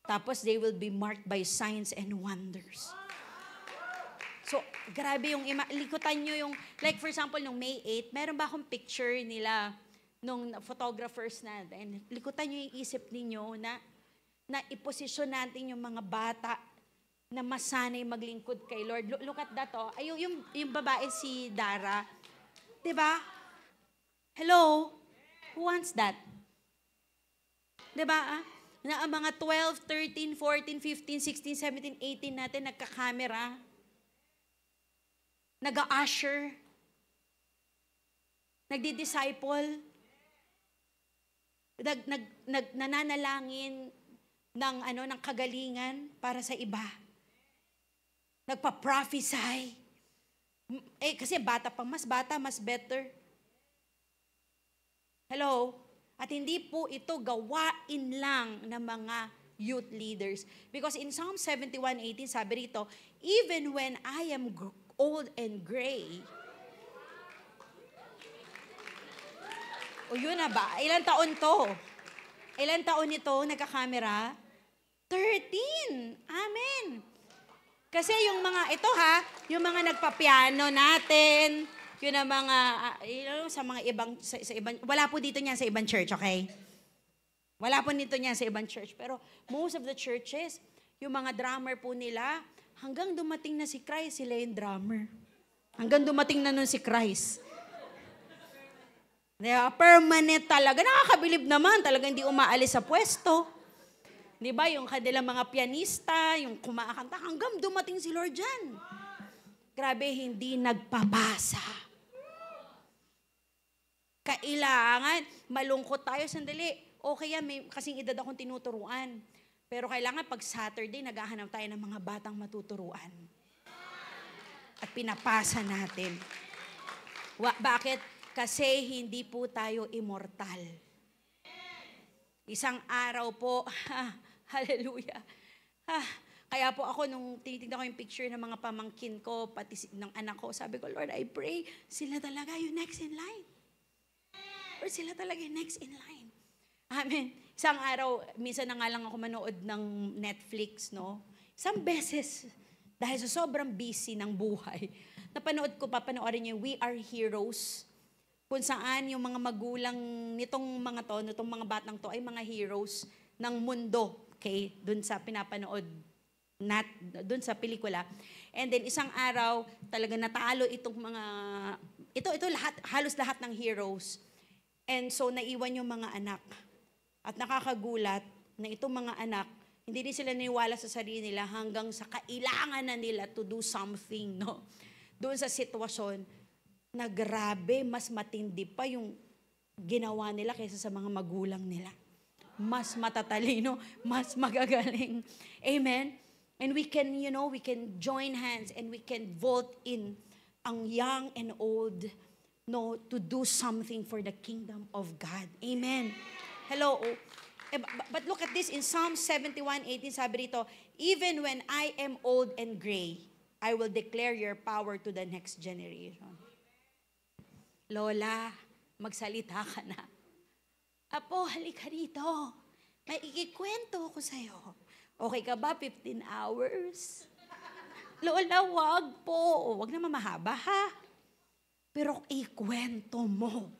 Tapos they will be marked by signs and wonders. So, grabe yung likutan nyo yung, like for example, nung May 8, meron ba akong picture nila nung photographers natin? Likutan nyo yung isip ninyo na iposisyon natin yung mga bata na masanay maglingkod kay Lord. Look at that, oh. Ay, yung babae si Dara. Diba? Hello? Who wants that? Diba? Na ang mga 12, 13, 14, 15, 16, 17, 18 natin nagka-camera. Nag-a-usher. Nagdi-disciple. Nananalangin ng kagalingan para sa iba. Nagpa-prophesy. Kasi bata pa, mas better. Hello? At hindi po ito gawain lang ng mga youth leaders. Because in Psalm 71:18, sabi rito, even when I am old and gray. O yun na ba? Ilan taon to? Ilan taon ito nagka-camera? 13. Amen. Kasi yung mga, ito yung mga nagpa-piano natin, yun ang mga, sa mga sa ibang, wala po dito niyan sa ibang church, okay? Wala po dito niyan sa ibang church. Pero most of the churches, yung mga drummer po nila, hanggang dumating na si Christ, sila yung drummer. Hanggang dumating na nun si Christ. Diba? Permanent talaga. Nakakabilib naman. Talaga hindi umaalis sa pwesto. Diba? Yung kanilang mga pianista, yung kumakanta, hanggang dumating si Lord dyan. Grabe, hindi nagpapasa. Kailangan, malungkot tayo sandali. Okay yan, may kasing edad akong tinuturuan. Pero kailangan pag Saturday, naghahanap tayo ng mga batang matuturuan. At pinapasa natin. Bakit? Kasi hindi po tayo immortal. Isang araw po, hallelujah. Kaya po ako, nung tinitignan ko yung picture ng mga pamangkin ko, pati ng anak ko, sabi ko, Lord, I pray, sila talaga yung next in line. Or sila talaga yung next in line. Amen. Isang araw, minsan na nga lang ako manood ng Netflix, no? Isang beses, dahil sa sobrang busy ng buhay, papanoorin niyo, We Are Heroes. kung saan yung mga magulang nitong mga batang to ay mga heroes ng mundo, okay? Doon sa pinapanood doon sa pelikula. And then isang araw, talaga natalo itong mga ito halos lahat ng heroes. And so naiwan yung mga anak. At nakakagulat na itong mga anak, hindi din sila naniwala sa sarili nila hanggang sa kailangan na nila to do something, no? Doon sa sitwasyon na grabe, mas matindi pa yung ginawa nila kaysa sa mga magulang nila. Mas matatalino, mas magagaling. Amen? And we can, we can join hands and we can vote in ang young and old, no, to do something for the kingdom of God. Amen. Hello. But look at this in Psalm 71:18, sabi rito, even when I am old and gray, I will declare your power to the next generation. Lola, magsalita ka na. Apo, halika rito. May ikikwento ko sa'yo. Okay ka ba? 15 hours? Lola, wag po. Wag na mamahaba, ha? Pero ikwento mo.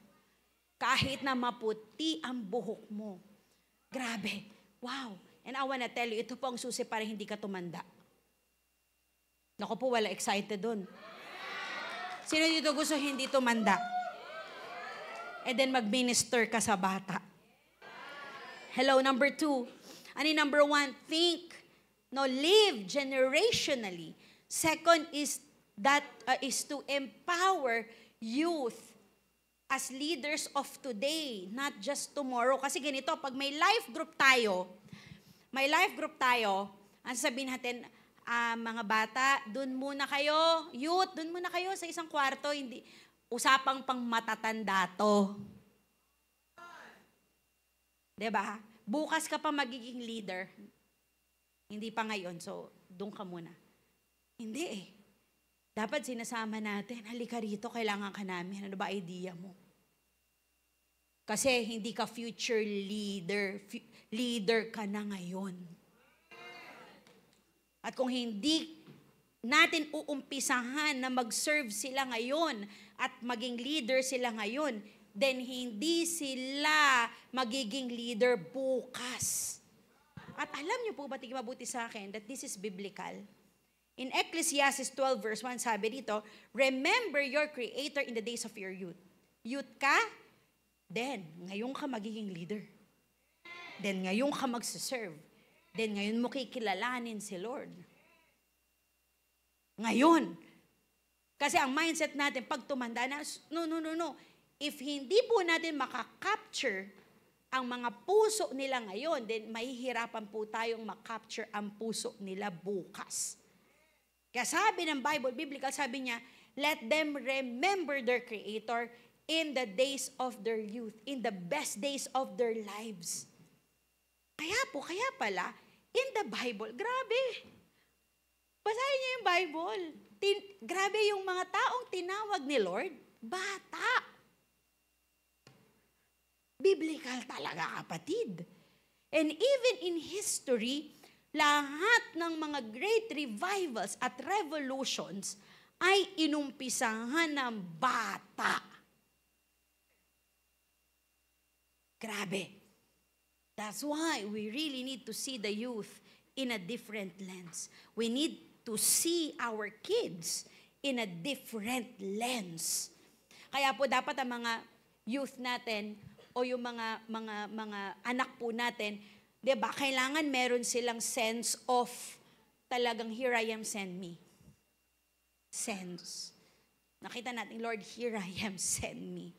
Kahit na maputi ang buhok mo. Grabe. Wow. And I wanna tell you, ito po ang susi para hindi ka tumanda. Naku po, wala excited dun. Sino dito gusto hindi tumanda? And then mag-minister ka sa bata. Hello, number 2. Ano yung number 1? Think. No, live generationally. Second is to empower youth as leaders of today, not just tomorrow. Kasi ganito, pag may life group tayo, ang sabihin natin, mga bata, dun muna kayo, youth, dun muna kayo sa isang kwarto, hindi, usapang pang matatanda to. Diba? Bukas ka pa magiging leader. Hindi pa ngayon, so dun ka muna. Hindi eh. Dapat sinasama natin, halika rito, kailangan ka namin. Ano ba idea mo? Kasi hindi ka future leader. Leader ka na ngayon. At kung hindi natin uumpisahan na mag-serve sila ngayon at maging leader sila ngayon, then hindi sila magiging leader bukas. At alam niyo po ba, mabuti sa akin, that this is biblical. In Ecclesiastes 12 verse 1, sabi dito, remember your Creator in the days of your youth. Youth ka, then ngayon ka magiging leader. Then ngayon ka magsiserve. Then ngayon mo kikilalanin si Lord. Ngayon. Kasi ang mindset natin, pag tumanda na, no. If hindi po natin makakapture ang mga puso nila ngayon, then mahihirapan po tayong makapture ang puso nila bukas. Kaya sabi ng Bible, biblical, sabi niya, let them remember their Creator in the days of their youth, in the best days of their lives. Kaya pala, in the Bible, grabe. Basahin niyo yung Bible. Grabe yung mga taong tinawag ni Lord, bata. Biblical talaga, kapatid. And even in history, lahat ng mga great revivals at revolutions ay inumpisahan ng bata. Grabe. That's why we really need to see the youth in a different lens. We need to see our kids in a different lens. Kaya po dapat ang mga youth natin o yung mga anak po natin, diba, kailangan meron silang sense of talagang, here I am, send me. Sense. Nakita natin, Lord, here I am, send me.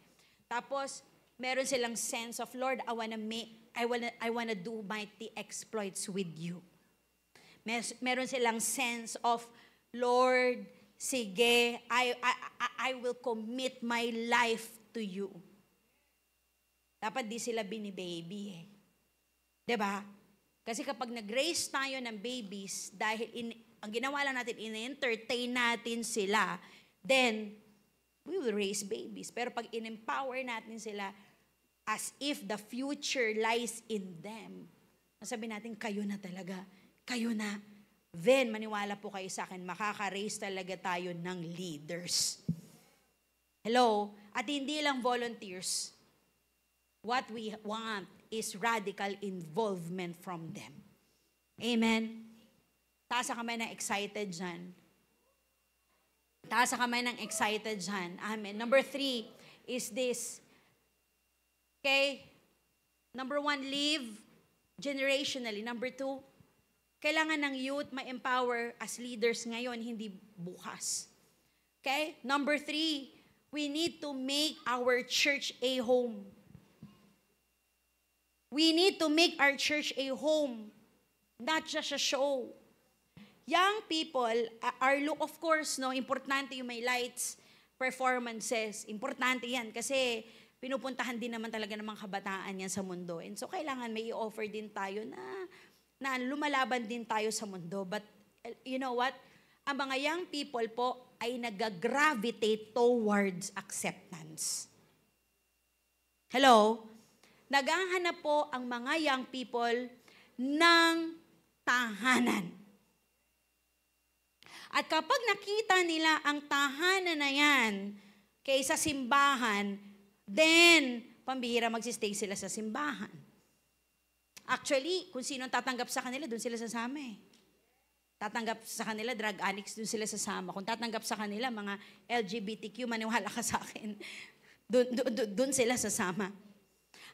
Tapos, meron silang sense of, Lord, I wanna do mighty exploits with you. Meron silang sense of, Lord, sige, I will commit my life to you. Dapat di sila binibaby eh. Diba? Kasi kapag nag-raise tayo ng babies, dahil ang ginawa lang natin, in-entertain natin sila, then, we will raise babies. Pero pag in-empower natin sila, as if the future lies in them, nasabi natin, kayo na talaga. Kayo na. Then, maniwala po kayo sa akin, makaka-raise talaga tayo ng leaders. Hello? At hindi lang volunteers. What we want is radical involvement from them. Amen? Taas ang kamay ng excited dyan. Taas ang kamay ng excited dyan. Amen. Number 3 is this. Okay? Number 1, live generationally. Number 2, kailangan ng youth ma-empower as leaders ngayon, hindi bukas. Okay? Number 3, we need to make our church a home. We need to make our church a home, not just a show. Young people of course, no, importante yung may lights, performances. Importante yan kasi pinupuntahan din naman talaga ng mga kabataan yan sa mundo. And so kailangan may i-offer din tayo na lumalaban din tayo sa mundo. But you know what? Ang mga young people po ay nag-gravitate towards acceptance. Hello? Naghahanap po ang mga young people ng tahanan. At kapag nakita nila ang tahanan na yan kaysa simbahan, then pambihira magsistay sila sa simbahan. Actually, kung sino tatanggap sa kanila, doon sila sasama eh. Tatanggap sa kanila, drug addicts, doon sila sasama. Kung tatanggap sa kanila, mga LGBTQ, maniwala ka sa akin, doon sila sasama.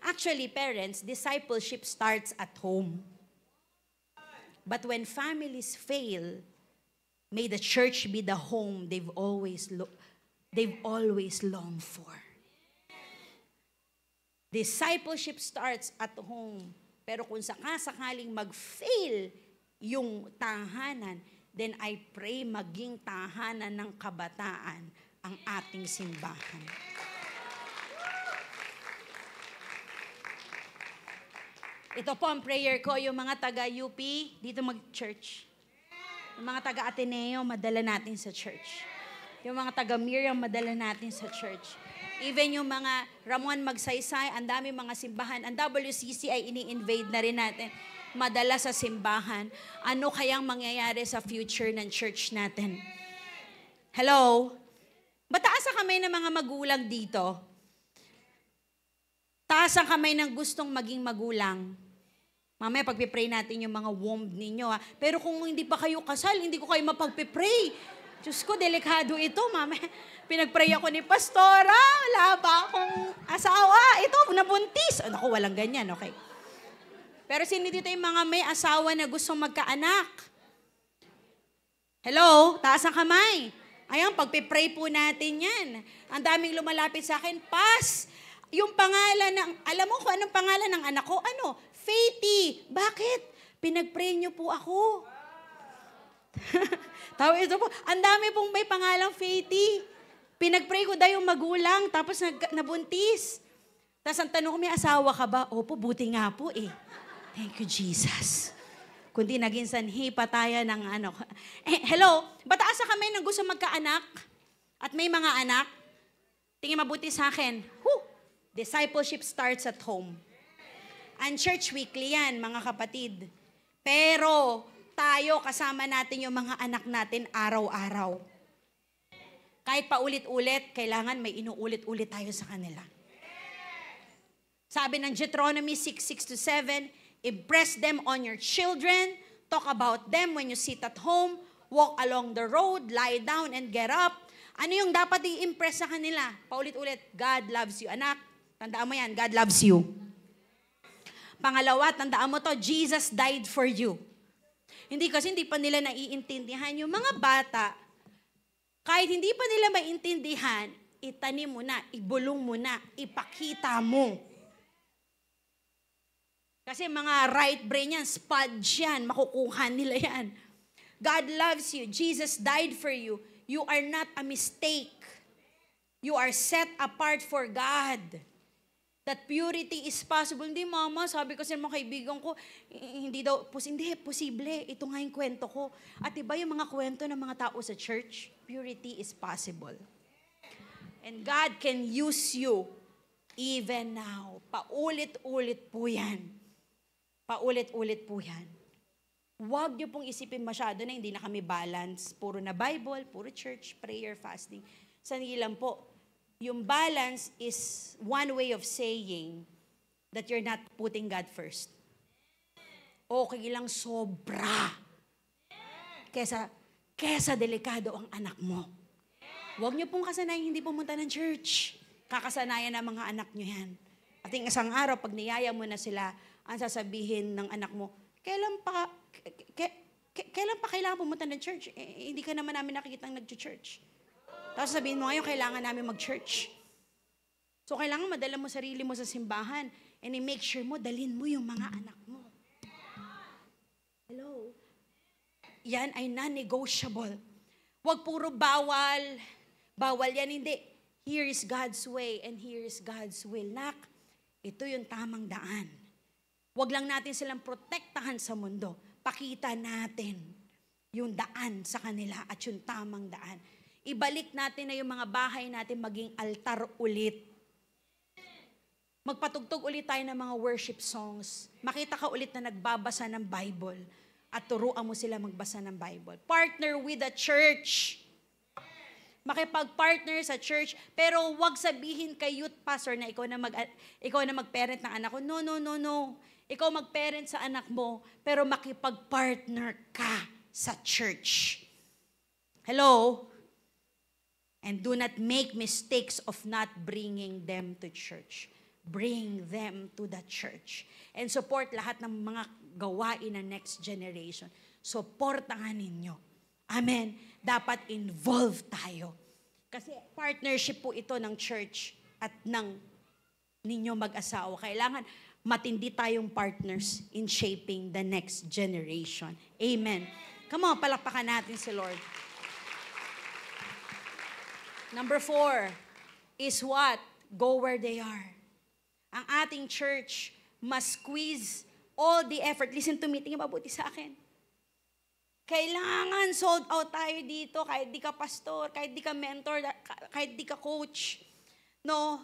Actually, parents, discipleship starts at home. But when families fail, may the church be the home they've always longed for. Discipleship starts at home. Pero kung sakasakaling mag-fail yung tahanan, then I pray maging tahanan ng kabataan ang ating simbahan. Ito po ang prayer ko, yung mga taga-UP, dito mag-church. Yung mga taga-Ateneo, madala natin sa church. Yung mga taga-Miriam, madala natin sa church. Even yung mga Ramon Magsaysay, ang dami mga simbahan. Ang WCC ay ini-invade na rin natin. Madala sa simbahan. Ano kayang mangyayari sa future ng church natin? Hello? Taas ang kamay ng mga magulang dito? Taas ang kamay ng gustong maging magulang. Mamaya pagpipray natin yung mga womb ninyo. Ha? Pero kung hindi pa kayo kasal, hindi ko kayo mapagpipray. Diyos ko, delikado ito. Mamaya, pinagpray ako ni Pastora. Wala ba akong asawa? Ito, nabuntis. Naku, walang ganyan, okay. Pero sino dito yung mga may asawa na gustong magkaanak? Hello? Taas ang kamay. Ayan, pagpipray po natin yan. Ang daming lumalapit sa akin, Pas, yung pangalan ng, alam mo kung anong pangalan ng anak ko? Ano? Faithy. Bakit? Pinagpray niyo po ako. Tawa ito po, ang dami pong may pangalang Faithy. Pinagpray ko daw yung magulang, tapos nabuntis. Tapos ang tanong ko, may asawa ka ba? Opo, buti nga po eh. Thank you, Jesus. Kundi naging sanhi patayan ng ano. Hello, bataas sa kami ng gusto magkaanak at may mga anak? Tingin mabuti sa akin. Discipleship starts at home. And church weekly yan, mga kapatid. Pero tayo, kasama natin yung mga anak natin araw-araw. Kahit paulit-ulit, kailangan may inuulit-ulit tayo sa kanila. Sabi ng Deuteronomy 6:6-7, impress them on your children, talk about them when you sit at home, walk along the road, lie down and get up. Ano yung dapat i-impress sa kanila? Paulit-ulit, God loves you. Anak, tandaan mo yan, God loves you. Pangalawa, tandaan mo to, Jesus died for you. Hindi pa nila naiintindihan. Yung mga bata, kahit hindi pa nila maintindihan, itanim mo na, ibulong mo na, ipakita mo. Kasi mga right brain yan, sponge yan, makukuha nila yan. God loves you. Jesus died for you. You are not a mistake. You are set apart for God. That purity is possible. Hindi, mama, sabi ko sa mga kaibigan ko, hindi posible. Ito nga yung kwento ko. At iba yung mga kwento ng mga tao sa church, purity is possible. And God can use you even now. Paulit-ulit po yan. Paulit-ulit po yan. Huwag niyo pong isipin masyado na hindi na kami balance. Puro na Bible, puro church, prayer, fasting. Sanili lang po. yung balance is one way of saying that you're not putting God first. Okay lang sobra. Kesa delikado ang anak mo. Huwag niyo pong kasanayan hindi pumunta ng church. Kakasanayan ng mga anak niyo yan. At yung isang araw, pag niyaya mo na sila, ang sasabihin ng anak mo, kailan pa kailangan pumunta ng church? Hindi ka naman namin nakikita nag-church. Tapos sabihin mo ngayon, kailangan namin mag-church. So kailangan madala mo sarili mo sa simbahan and i-make sure mo, dalhin mo yung mga anak mo. Hello? Yan ay non-negotiable. Huwag puro bawal. Bawal yan, hindi. Here is God's way and here is God's will. Nak, ito yung tamang daan. Huwag lang natin silang protektahan sa mundo. Pakita natin yung daan sa kanila at yung tamang daan. Ibalik natin na yung mga bahay natin maging altar ulit. Magpatugtog ulit tayo ng mga worship songs. Makita ka ulit na nagbabasa ng Bible at turuan mo sila magbasa ng Bible. Partner with the church. Makipag-partner sa church, pero wag sabihin kay youth pastor na ikaw na mag-parent ng anak ko. No. Ikaw mag-parent sa anak mo, pero makipag-partner ka sa church. Hello? And do not make mistakes of not bringing them to church. Bring them to the church. And support lahat ng mga gawain ng next generation. Supportahan ninyo. Amen. Dapat involved tayo. Kasi partnership po ito ng church at ng ninyo mag-asawa. Kailangan matindi tayong partners in shaping the next generation. Amen. Come on, palakpakan natin si Lord. Number 4 is what? Go where they are. Ang ating church must squeeze all the effort. Listen to me, tingin mabuti sa akin. Kailangan sold out tayo dito, kahit di ka pastor, kahit di ka mentor, kahit di ka coach. No,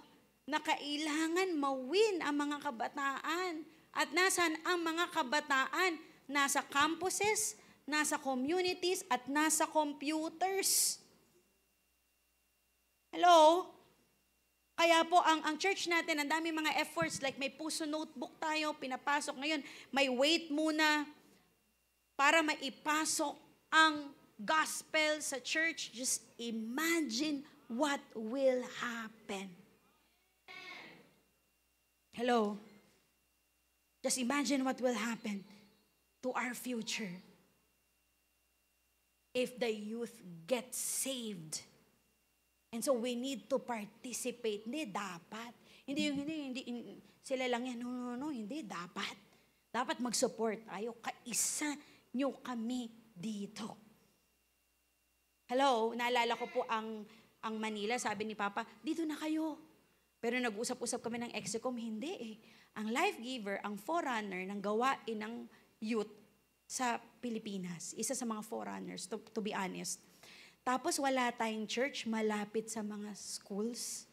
na kailangan mawin ang mga kabataan. At nasan ang mga kabataan? Nasa campuses, nasa communities, at nasa computers. Hello? Kaya po, ang church natin, ang dami mga efforts, like may puso notebook tayo, pinapasok ngayon, may wait muna para maipasok ang gospel sa church. Just imagine what will happen. Hello? Just imagine what will happen to our future if the youth get saved. And so we need to participate. Hindi, dapat. Hindi, sila lang yan. No, hindi, dapat. Dapat mag-support tayo. Kaisa nyo kami dito. Hello, naalala ko po ang Manila, sabi ni Papa, dito na kayo. Pero nag-usap-usap kami ng Execom, hindi eh. Ang life giver, ang forerunner ng gawain ng youth sa Pilipinas. Isa sa mga forerunners, to be honest. Tapos wala tayong church malapit sa mga schools.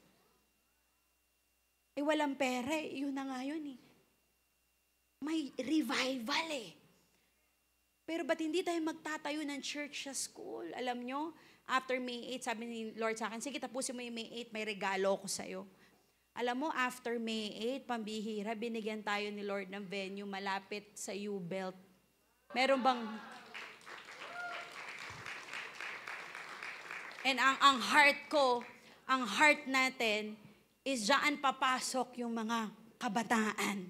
Eh walang pera, yun na nga yun eh. May revival eh. Pero ba't hindi tayo magtatayo ng church sa school? Alam nyo, after May 8, sabi ni Lord sa akin, sige tapusin mo yung May 8, may regalo ko sa'yo. Alam mo, after May 8, pambihira, binigyan tayo ni Lord ng venue malapit sa U-Belt. Meron bang... And ang heart ko, ang heart natin, is dyan papasok yung mga kabataan.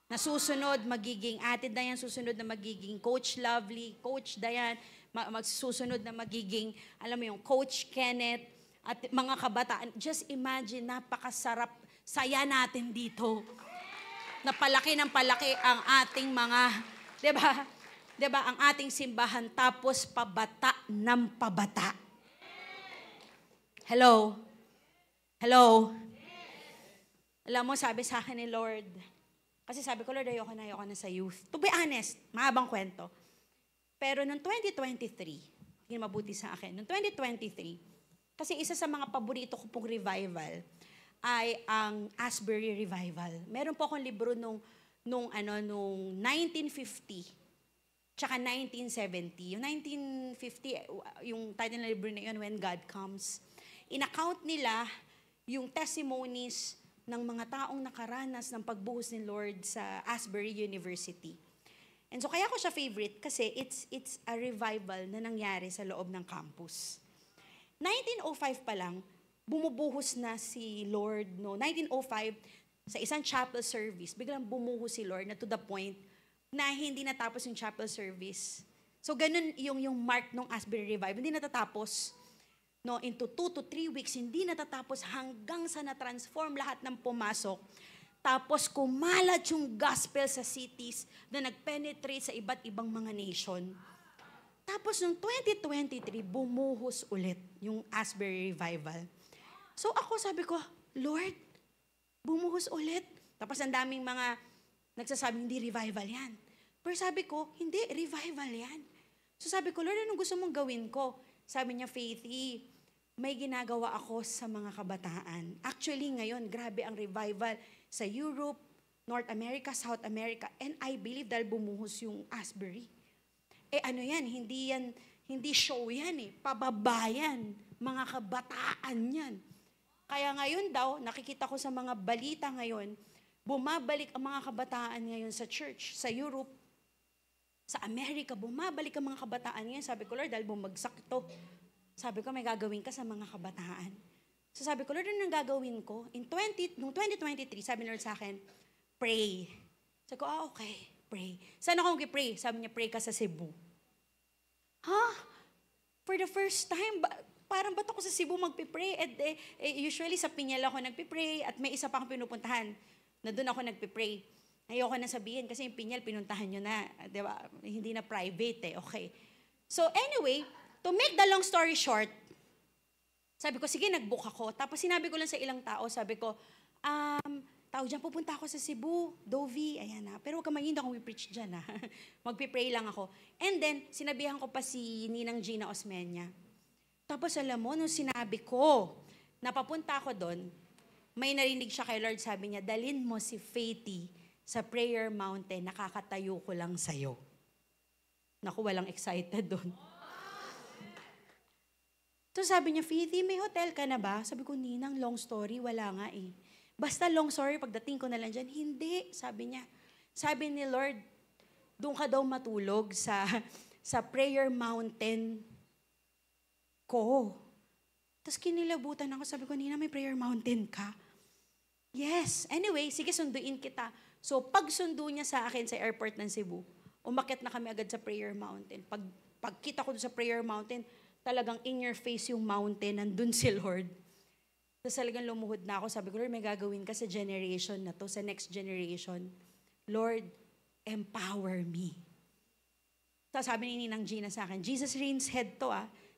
Na susunod, magiging Ate Dayan, susunod na magiging Coach Lovely, Coach Dayan, magsusunod na magiging, alam mo yung Coach Kenneth, at mga kabataan. Just imagine, napakasarap, saya natin dito. Napalaki ng palaki ang ating mga, di ba, ang ating simbahan, tapos pabata ng pabata. Hello? Hello? Alam mo, sabi sa akin ni Lord, kasi sabi ko, Lord, ayoko na sa youth. To be honest, mahabang kwento. Pero noong 2023, hindi mabuti sa akin, noong 2023, kasi isa sa mga paborito ko pong revival ay ang Asbury Revival. Meron po akong libro nung 1950, tsaka 1970. Yung 1950, yung title ng libro na yun, When God Comes. In-account nila yung testimonies ng mga taong nakaranas ng pagbuhos ni Lord sa Asbury University. And so kaya ko siya favorite kasi it's a revival na nangyari sa loob ng campus. 1905 pa lang, bumubuhos na si Lord, no? 1905, sa isang chapel service, biglang bumuhos si Lord na to the point na hindi natapos yung chapel service. So ganun yung mark ng Asbury Revival, hindi natatapos. No, into 2 to 3 weeks, hindi natatapos hanggang sa na-transform lahat ng pumasok. Tapos kumalat yung gospel sa cities na nag-penetrate sa iba't ibang mga nation. Tapos noong 2023, bumuhos ulit yung Asbury Revival. So ako sabi ko, Lord, bumuhos ulit. Tapos ang daming mga nagsasabing, hindi revival yan. Pero sabi ko, hindi, revival yan. So sabi ko, Lord, anong gusto mong gawin ko? Sabi niya, Faithy, may ginagawa ako sa mga kabataan. Actually, ngayon, grabe ang revival sa Europe, North America, South America, and I believe dahil bumuhos yung Asbury. Ano yan, hindi show yan pababayan, mga kabataan yan. Kaya ngayon daw, nakikita ko sa mga balita ngayon, bumabalik ang mga kabataan ngayon sa church, sa Europe, sa Amerika, bumabalik ang mga kabataan ngayon. Sabi ko, Lord, dahil bumagsak ito, sabi ko, may gagawin ka sa mga kabataan. So sabi ko, Lord, ano nang gagawin ko? Noong 2023, sabi ni Lord sa akin, pray. Sabi ko, okay, pray. Saan ako mag-pray? Sabi niya, pray ka sa Cebu. For the first time, parang ba't ako sa Cebu magpipray? Usually sa Piñal ako nagpipray at may isa pa akong pinupuntahan na doon ako nagpipray. Ayoko na sabihin kasi yung Piñal, pinuntahan nyo na. Diba? Hindi na private okay. So anyway, to make the long story short, sabi ko, sige, nag-book ako. Tapos sinabi ko lang sa ilang tao, sabi ko, tao dyan, pupunta ako sa Cebu, Dovi, ayan na. Pero huwag ka maging akong preach dyan Magpipray lang ako. And then, sinabihan ko pa si Ninang Gina Osmeña. Tapos alam mo, nung sinabi ko, napapunta ako doon, may narinig siya kay Lord, sabi niya, dalin mo si Faithy sa prayer mountain, nakakatayo ko lang sa'yo. Naku, walang excited doon. So sabi niya, Faithy, may hotel ka na ba? Sabi ko, Ninang, long story, wala nga Basta long story, pagdating ko na lang dyan, hindi, sabi niya. Sabi ni Lord, doon ka daw matulog sa prayer mountain ko. Tapos kinilabutan ako, sabi ko, Nina, may prayer mountain ka? Yes. Anyway, sige, sunduin kita. So pag sundo niya sa akin sa airport ng Cebu, umakyat na kami agad sa prayer mountain. Pagkita ko doon sa prayer mountain, talagang in your face yung mountain, nandun si Lord. Tapos talagang lumuhod na ako. Sabi ko, Lord, may gagawin ka sa generation na to, sa next generation. Lord, empower me. Tapos sabi ni Ninang Gina sa akin, Jesus reigns head to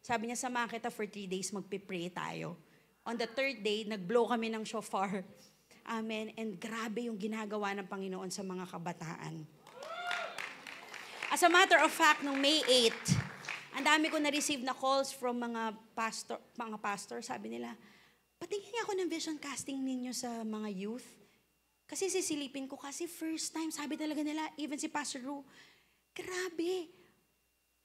Sabi niya, samahan kita for 3 days, magpipray tayo. On the 3rd day, nag-blow kami ng shofar. Amen. And grabe yung ginagawa ng Panginoon sa mga kabataan. As a matter of fact, nung May 8, ang dami ko na-receive na calls from mga pastor, sabi nila, patingin ako ng vision casting ninyo sa mga youth. Kasi sisilipin ko kasi first time, sabi talaga nila, even si Pastor Ru, grabe,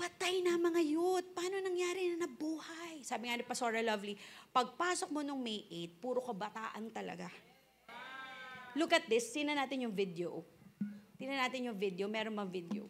patay na mga youth. Paano nangyari na nabuhay? Sabi nga ni Pastora Lovely, pagpasok mo nung May 8, puro kabataan talaga. Look at this, tingnan natin yung video. Tingnan natin yung video, meron bang video?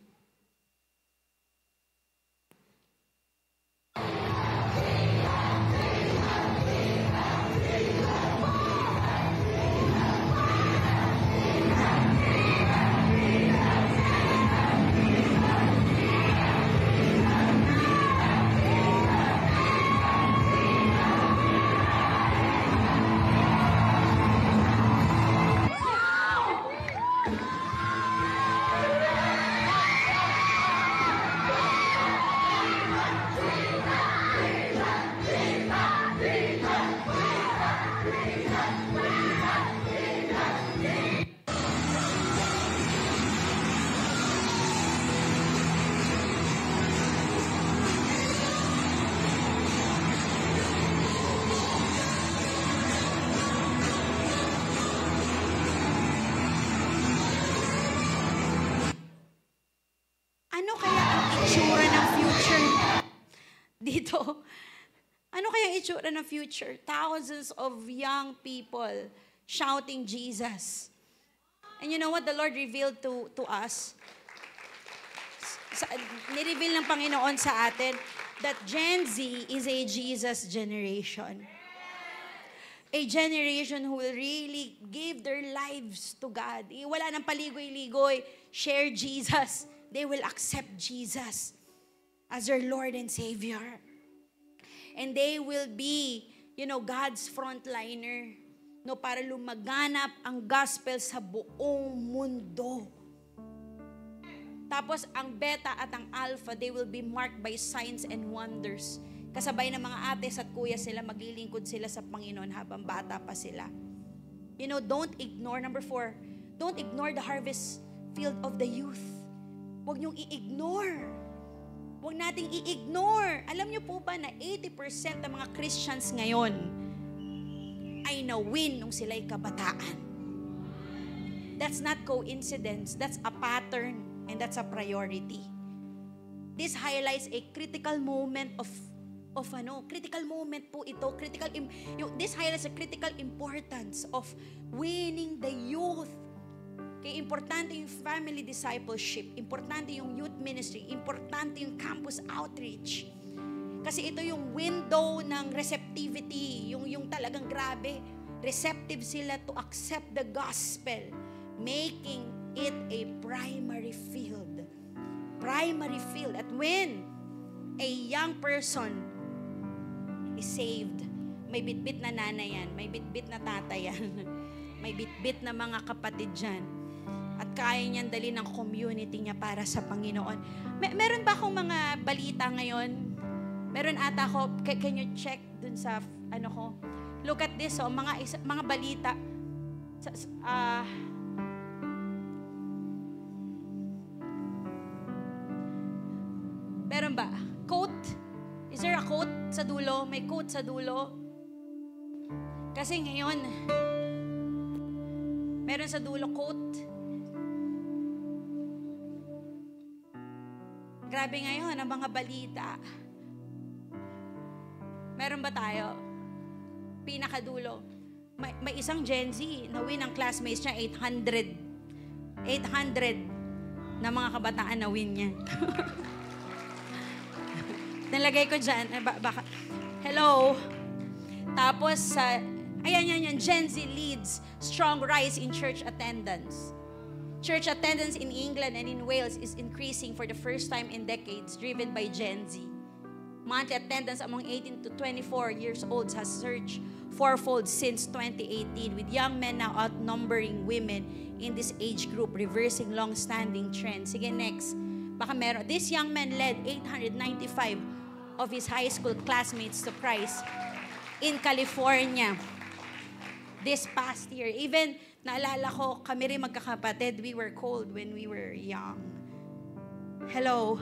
Ano kaya ang itsura ng future dito? Ano kaya itsura ng future? Thousands of young people shouting Jesus. And you know what the Lord revealed to us? Nireveal ng Panginoon sa atin that Gen Z is a Jesus generation. A generation who will really give their lives to God. Wala nang paligoy-ligoy. Share Jesus. They will accept Jesus as their Lord and Savior. And they will be, God's frontliner. No, para lumaganap ang gospel sa buong mundo. Tapos ang beta at ang alpha, they will be marked by signs and wonders. Kasabay ng mga ates at kuya sila, maglilingkod sila sa Panginoon habang bata pa sila. Don't ignore, number 4, don't ignore the harvest field of the youth. Huwag niyong i-ignore. Huwag nating i-ignore. Alam niyo po ba na 80% ng mga Christians ngayon ay na-win nung sila'y kabataan? That's not coincidence. That's a pattern and that's a priority. This highlights a critical moment critical moment po ito, this highlights a critical importance of winning the youth. Kaya importante yung family discipleship, importante yung youth ministry, importante yung campus outreach. Kasi ito yung window ng receptivity, yung talagang grabe, receptive sila to accept the gospel, making it a primary field. Primary field. At when a young person is saved, may bitbit na nanay yan, may bitbit na tatay yan, may bitbit na mga kapatid dyan, at kaya niyan dali ng community niya para sa Panginoon. Meron ba akong mga balita ngayon? Meron ata ako, can you check dun sa, ko? Look at this, mga balita. Meron ba? Quote? Is there a quote sa dulo? May quote sa dulo? Kasi ngayon, meron sa dulo quote. Grabe ngayon ang mga balita. Meron ba tayo? Pinakadulo. May isang Gen Z na win ang classmates niya 800 na mga kabataan na win niya. Nalagay ko dyan. Hello. Tapos, ayan, Gen Z leads strong rise in church attendance. Church attendance in England and in Wales is increasing for the first time in decades, driven by Gen Z. Monthly attendance among 18 to 24 years olds has surged fourfold since 2018, with young men now outnumbering women in this age group, reversing long-standing trends. Sige, next. Baka meron. This young man led 895 of his high school classmates to Christ in California this past year. Even, naalala ko, kami rin magkakapatid, we were cold when we were young. Hello.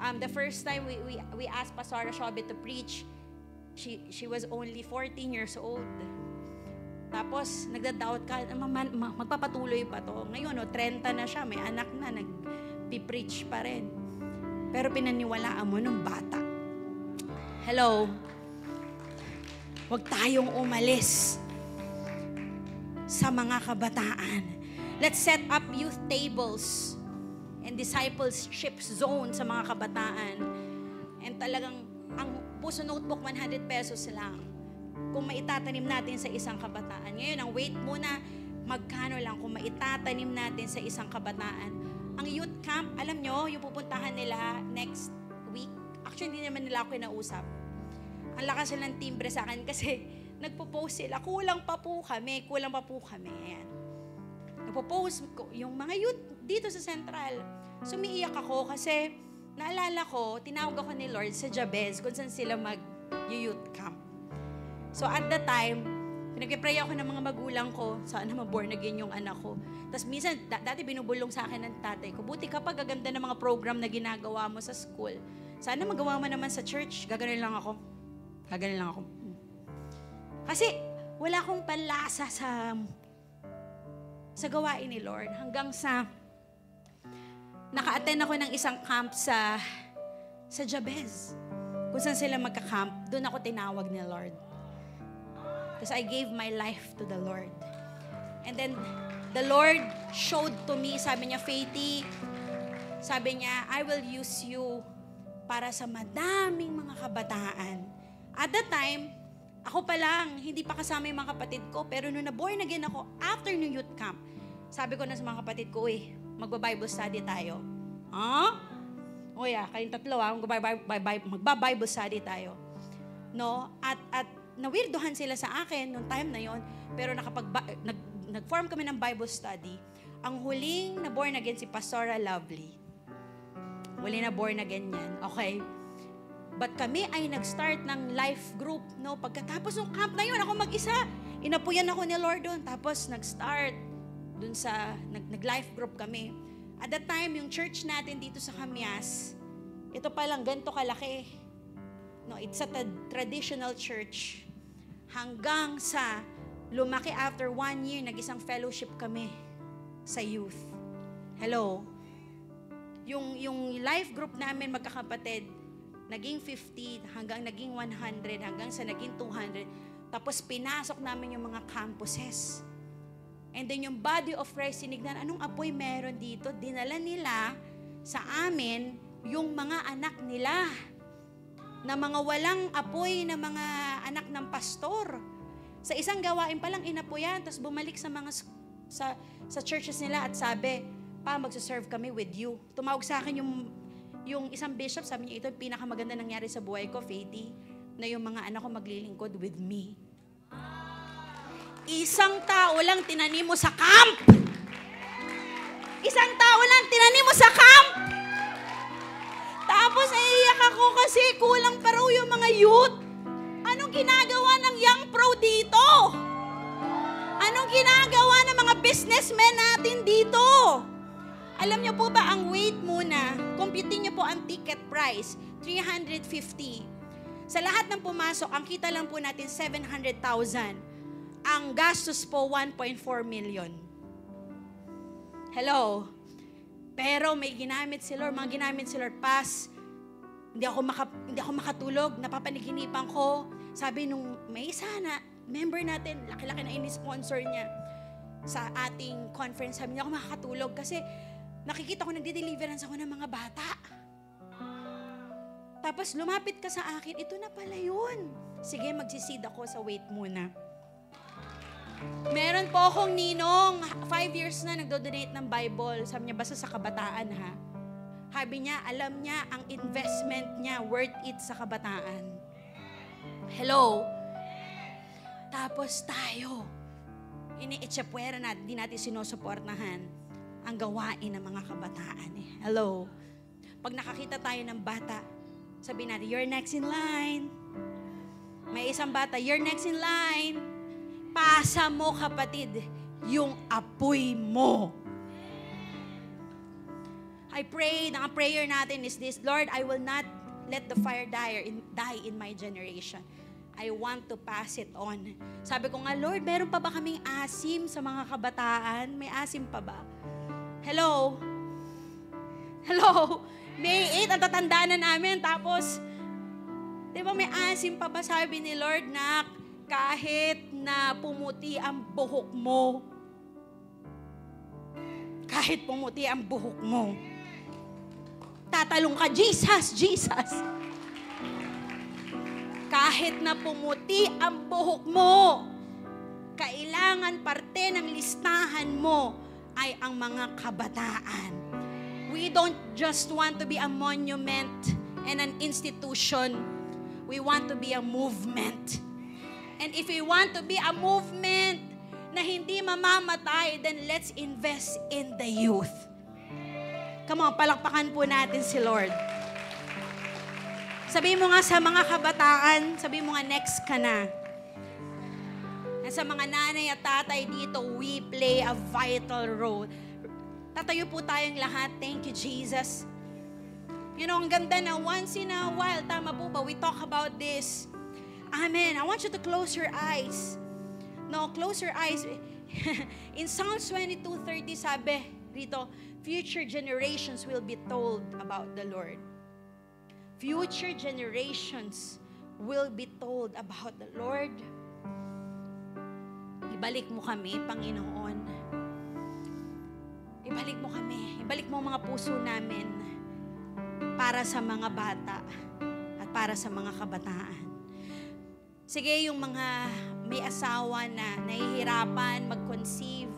The first time we asked Pastora Shobe to preach, she was only 14 years old. Tapos, nagda-doubt ka, magpapatuloy pa to. Ngayon, 30 na siya, may anak na, nag-preach pa rin. Pero pinaniwalaan mo ng bata. Hello? Huwag tayong umalis sa mga kabataan. Let's set up youth tables and discipleship zone sa mga kabataan. And talagang, ang puso notebook, 100 pesos lang. Kung maitatanim natin sa isang kabataan. Ngayon, ang wait muna, magkano lang kung maitatanim natin sa isang kabataan. Ang youth camp, alam nyo, yung pupuntahan nila next week. Actually, hindi naman nila ako kinausap. Ang lakas sila ng timbre sa akin kasi nagpo-post sila, kulang pa po kami. Ayan. Nagpo-post ko, yung mga youth dito sa Central. Sumiiyak ako kasi naalala ko, tinawag ako ni Lord sa Jabez kung saan sila mag-youth camp. So at the time, pinag-pray ako ng mga magulang ko, sana ma-born again yung anak ko. Tapos minsan, dati binubulong sa akin ng tatay ko, buti kapag gaganda ng mga program na ginagawa mo sa school, sana magawa mo naman sa church. Gaganin lang ako. Kasi wala akong panlasa sa gawain ni Lord. Hanggang sa naka-attend ako ng isang camp sa Jabez. kung saan sila magka-camp, doon ako tinawag ni Lord. Because I gave my life to the Lord. And then, the Lord showed to me, sabi niya, Faithy, sabi niya, I will use you para sa madaming mga kabataan. At that time, ako pa lang, hindi pa kasama yung mga kapatid ko, pero nung na-born again ako, after ng youth camp, sabi ko na sa mga kapatid ko, magba-Bible study tayo. O kayong tatlo magba-Bible study tayo. No? At nawirdohan sila sa akin nung time na yon, pero nag-form kami ng Bible study. Ang huling na born again si Pastora Lovely. Huli na born again yan. Okay? But kami ay nag-start ng life group. No? Pagkatapos ng camp na yun, ako mag-isa. Inapuyan ako ni Lord doon. Tapos nag-start doon sa, nag-life group kami. At that time, yung church natin dito sa Kamias, ito pa lang, ganito kalaki. No, it's a traditional church. Hanggang sa lumaki after 1 year, nag-isang fellowship kami sa youth. Hello? Yung life group namin, magkakapatid, naging 50, hanggang naging 100, hanggang sa naging 200. Tapos pinasok namin yung mga campuses. And then yung body of Christ, sinignan, anong apoy meron dito? Dinala nila sa amin yung mga anak nila na mga walang apoy na mga anak ng pastor. Sa isang gawain pa lang inapoyan, tapos bumalik sa mga sa churches nila at sabi, pa, magsaserve kami with you. Tumawag sa akin yung isang bishop, sabi niya, ito yung pinakamaganda nangyari sa buhay ko, Faithy, na yung mga anak ko maglilingkod with me. Isang tao lang tinanim mo sa camp. Isang tao lang tinanim mo sa camp. Tapos naiiyak ako kasi kulang pa raw yung mga youth. Anong ginagawa ng young pro dito? Anong ginagawa ng mga businessmen natin dito? Alam niyo po ba, ang weight muna, computing niyo po ang ticket price, 350. Sa lahat ng pumasok, ang kita lang po natin 700,000. Ang gastos po 1.4 million. Hello? Pero may ginamit si Lord, mga ginamit si Lord, hindi ako makatulog, napapaniginipan ko. Sabi nung may isa na, member natin, laki-laki na ini-sponsor niya sa ating conference, sabi niya ako makakatulog kasi nakikita ko nagde-deliverance ako ng mga bata. Tapos lumapit ka sa akin, ito na pala yun. Sige, magsisid ako sa wait muna. Meron po akong ninong, 5 years na nagdo-donate ng Bible. Sabi niya, basta sa kabataan ha. Sabi niya, alam niya, ang investment niya, worth it sa kabataan. Hello? Tapos tayo, ini-itsapwera natin, di natin sinusuportahan ang gawain ng mga kabataan. Hello? Pag nakakita tayo ng bata, sabi natin, you're next in line. May isang bata, you're next in line. Pasa mo, kapatid, yung apoy mo. I pray, ang prayer natin is this, Lord, I will not let the fire die in my generation. I want to pass it on. Sabi ko nga, Lord, meron pa ba kaming asim sa mga kabataan? May asim pa ba? Hello? Hello? May 8 ang tatandaan na namin. Tapos, di ba may asim pa ba? Sabi ni Lord na kahit na pumuti ang buhok mo, kahit pumuti ang buhok mo, tatalong ka, Jesus, Jesus. Kahit na pumuti ang buhok mo, kailangan parte ng listahan mo ay ang mga kabataan. We don't just want to be a monument and an institution. We want to be a movement. And if we want to be a movement na hindi mamamatay, then let's invest in the youth. Come on, palakpakan po natin si Lord. Sabi mo nga sa mga kabataan, sabi mo nga next ka na. At sa mga nanay at tatay dito, we play a vital role. Tatayo po tayong lahat. Thank you, Jesus. You know, ang ganda na once in a while, tama po ba, we talk about this. Amen. I want you to close your eyes. No, close your eyes. In Psalms 22:30, sabi rito, future generations will be told about the Lord. future generations will be told about the Lord. Ibalik mo kami, Panginoon. Ibalik mo kami. Ibalik mo ang mga puso namin para sa mga bata at para sa mga kabataan. Sige, yung mga may asawa na nahihirapan mag-conceive.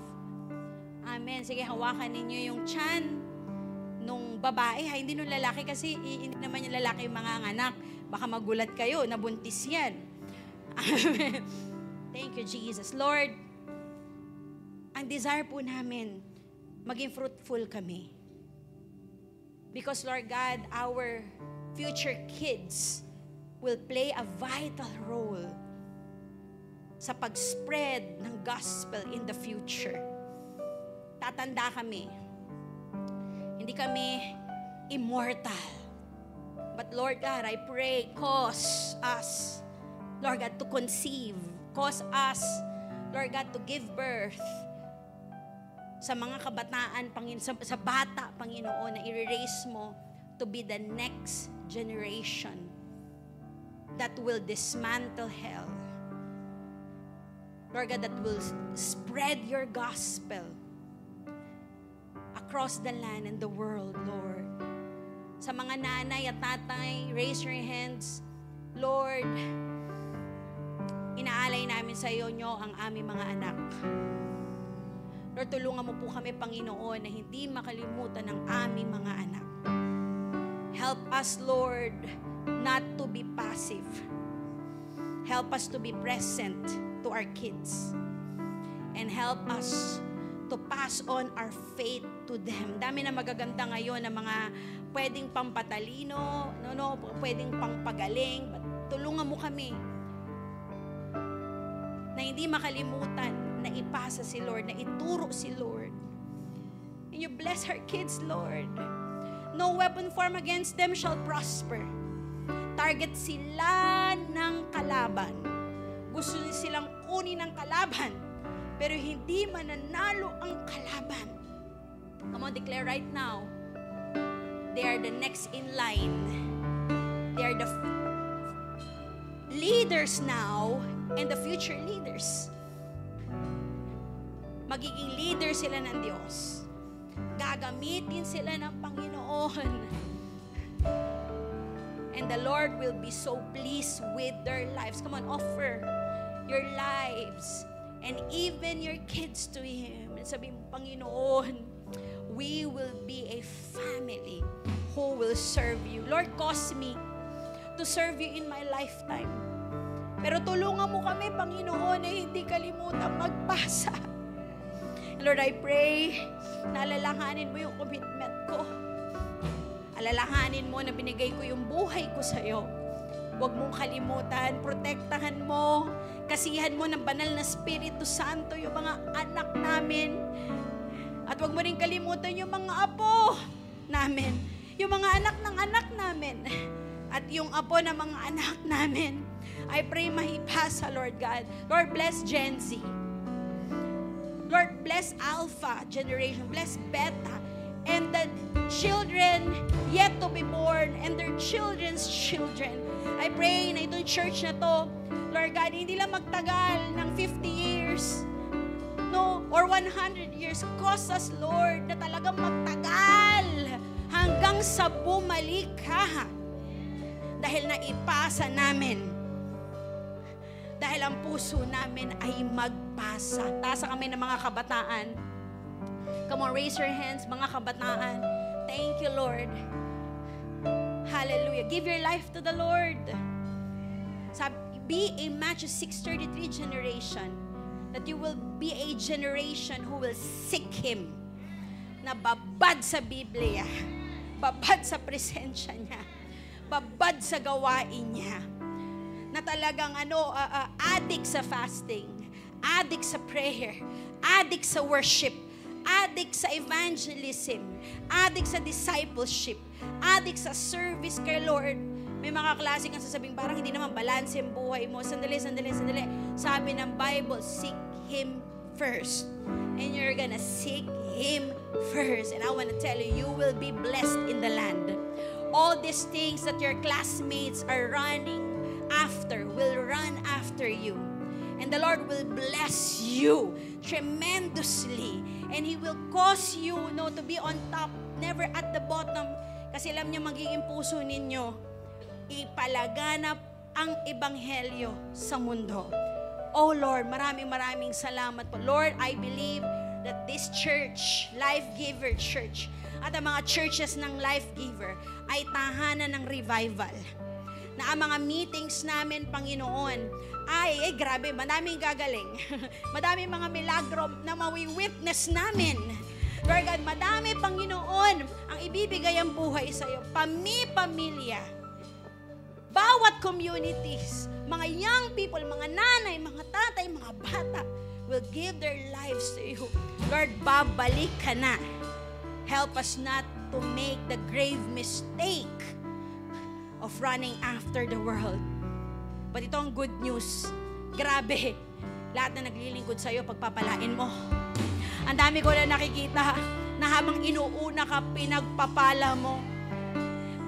Amen. Sige, hawakan ninyo yung tiyan nung babae. Hindi nung lalaki kasi hindi naman yung lalaki yung mga anak. Baka magulat kayo, nabuntis yan. Amen. Thank you, Jesus. Lord, ang desire po namin, maging fruitful kami. Because, Lord God, our future kids will play a vital role sa pag-spread ng gospel in the future. Tatanda kami. Hindi kami immortal. But, Lord God, I pray, cause us, Lord God, to conceive. Cause us, Lord God, to give birth sa mga kabataan, sa bata, Panginoon, na i-raise mo to be the next generation that will dismantle hell. Lord God, that will spread your gospel across the land and the world, Lord. Sa mga nanay at tatay, raise your hands. Lord, inaalay namin sa iyo nyo ang aming mga anak. Lord, tulungan mo po kami, Panginoon, na hindi makalimutan ang aming mga anak. Help us, Lord, not to be passive. Help us to be present to our kids. And help us to pass on our faith to them. Dami na magaganda ngayon na mga pwedeng pampatalino, pwedeng pangpagaling. But tulungan mo kami na hindi makalimutan na ipasa si Lord, na ituro si Lord. And you bless our kids, Lord. No weapon formed against them shall prosper. Target sila ng kalaban. Gusto silang kunin ng kalaban, pero hindi mananalo ang kalaban. Come on, declare right now, they are the next in line. They are the leaders now and the future leaders. Magiging leader sila ng Diyos. Gagamitin sila ng Panginoon. And the Lord will be so pleased with their lives. Come on, offer your lives and even your kids to Him. And sabi mo, Panginoon, we will be a family who will serve you. Lord, cause me to serve you in my lifetime. Pero tulungan mo kami, Panginoon, na hindi kalimutan magpasa. Lord, I pray na alalahanin mo yung commitment ko. Alalahanin mo na binigay ko yung buhay ko sa iyo. Huwag mong kalimutan, protektahan mo, kasihan mo ng banal na Espiritu Santo yung mga anak namin. At huwag mo rin kalimutan yung mga apo namin, yung mga anak ng anak namin, at yung apo ng mga anak namin. I pray mahipasa, Lord God. Lord, bless Gen Z. Lord, bless Alpha generation. Bless Beta. And the children yet to be born and their children's children. I pray na itong church na to, Lord God, hindi lang magtagal ng 50 years, no, or 100 years. Cause us, Lord, na talagang magtagal hanggang sa bumalik ka. Dahil naipasa namin. Dahil ang puso namin ay magpasa. Tasa kami ng mga kabataan. Come on, raise your hands, mga kabataan. Thank you, Lord. Hallelujah. Give your life to the Lord. Be a Matthew 6:33 generation. That you will be a generation who will seek Him. Na babad sa Biblia. Babad sa presensya niya. Babad sa gawain niya. Na talagang addict sa fasting, addict sa prayer, addict sa worship, addict sa evangelism, addict sa discipleship, addict sa service kay Lord. May mga klase kang sasabing parang hindi naman balanse ang buhay mo. Sandali. Sabi ng Bible, seek Him first. And you're gonna seek Him first. And I want to tell you, you will be blessed in the land. all these things that your classmates are running after will run after you. And the Lord will bless you tremendously. And He will cause you to be on top, never at the bottom. Kasi alam niya magiging puso ninyo, ipalaganap ang ebanghelyo sa mundo. Oh Lord, maraming salamat po. Lord, I believe that this church, Life Giver Church, at ang mga churches ng Life Giver ay tahanan ng revival. Na ang mga meetings namin, Panginoon, ay grabe, madaming gagaling. Madaming mga milagro na mawi-witness namin. Lord God, madami, Panginoon, ang ibibigay ang buhay sa iyo. Pamilya, bawat communities, mga young people, mga nanay, mga tatay, mga bata, will give their lives to you. Lord, babalik ka na. Help us not to make the grave mistake of running after the world. But ito ang good news. Grabe, lahat na naglilingkod sa'yo, pagpapalain mo. Ang dami ko na nakikita na habang inuuna ka, pinagpapala mo.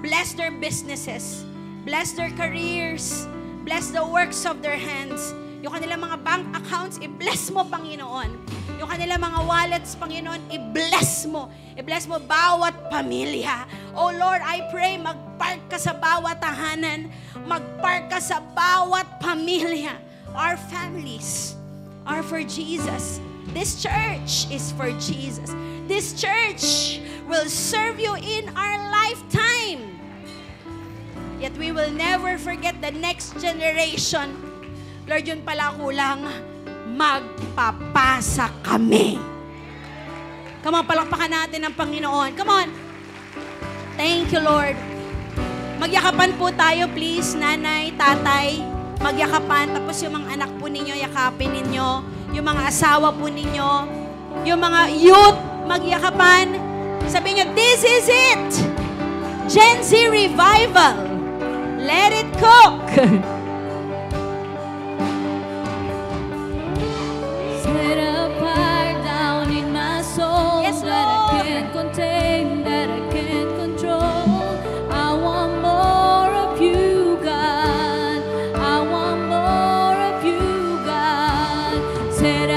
Bless their businesses. Bless their careers. Bless the works of their hands. Yung kanilang mga bank accounts, i-bless mo, Panginoon. Yung kanilang mga wallets, Panginoon, i-bless mo. I-bless mo bawat pamilya. Oh Lord, I pray, mag-park ka sa bawat tahanan. Mag-park ka sa bawat pamilya. Our families are for Jesus. This church is for Jesus. This church will serve you in our lifetime. Yet we will never forget the next generation. Lord, yun pala kulang, magpapasa kami. Come on, palakpakan natin ang Panginoon. Come on. Thank you, Lord. Magyakapan po tayo, please, nanay, tatay. Magyakapan, tapos yung mga anak po ninyo, yakapin ninyo. Yung mga asawa po ninyo. Yung mga youth, magyakapan. Sabihin nyo, this is it. Gen Z Revival. Let it cook. Set a fire down in my soul. Yes, that I Lord. can't contain, that I can't control. I want more of you, God. I want more of you, God. Set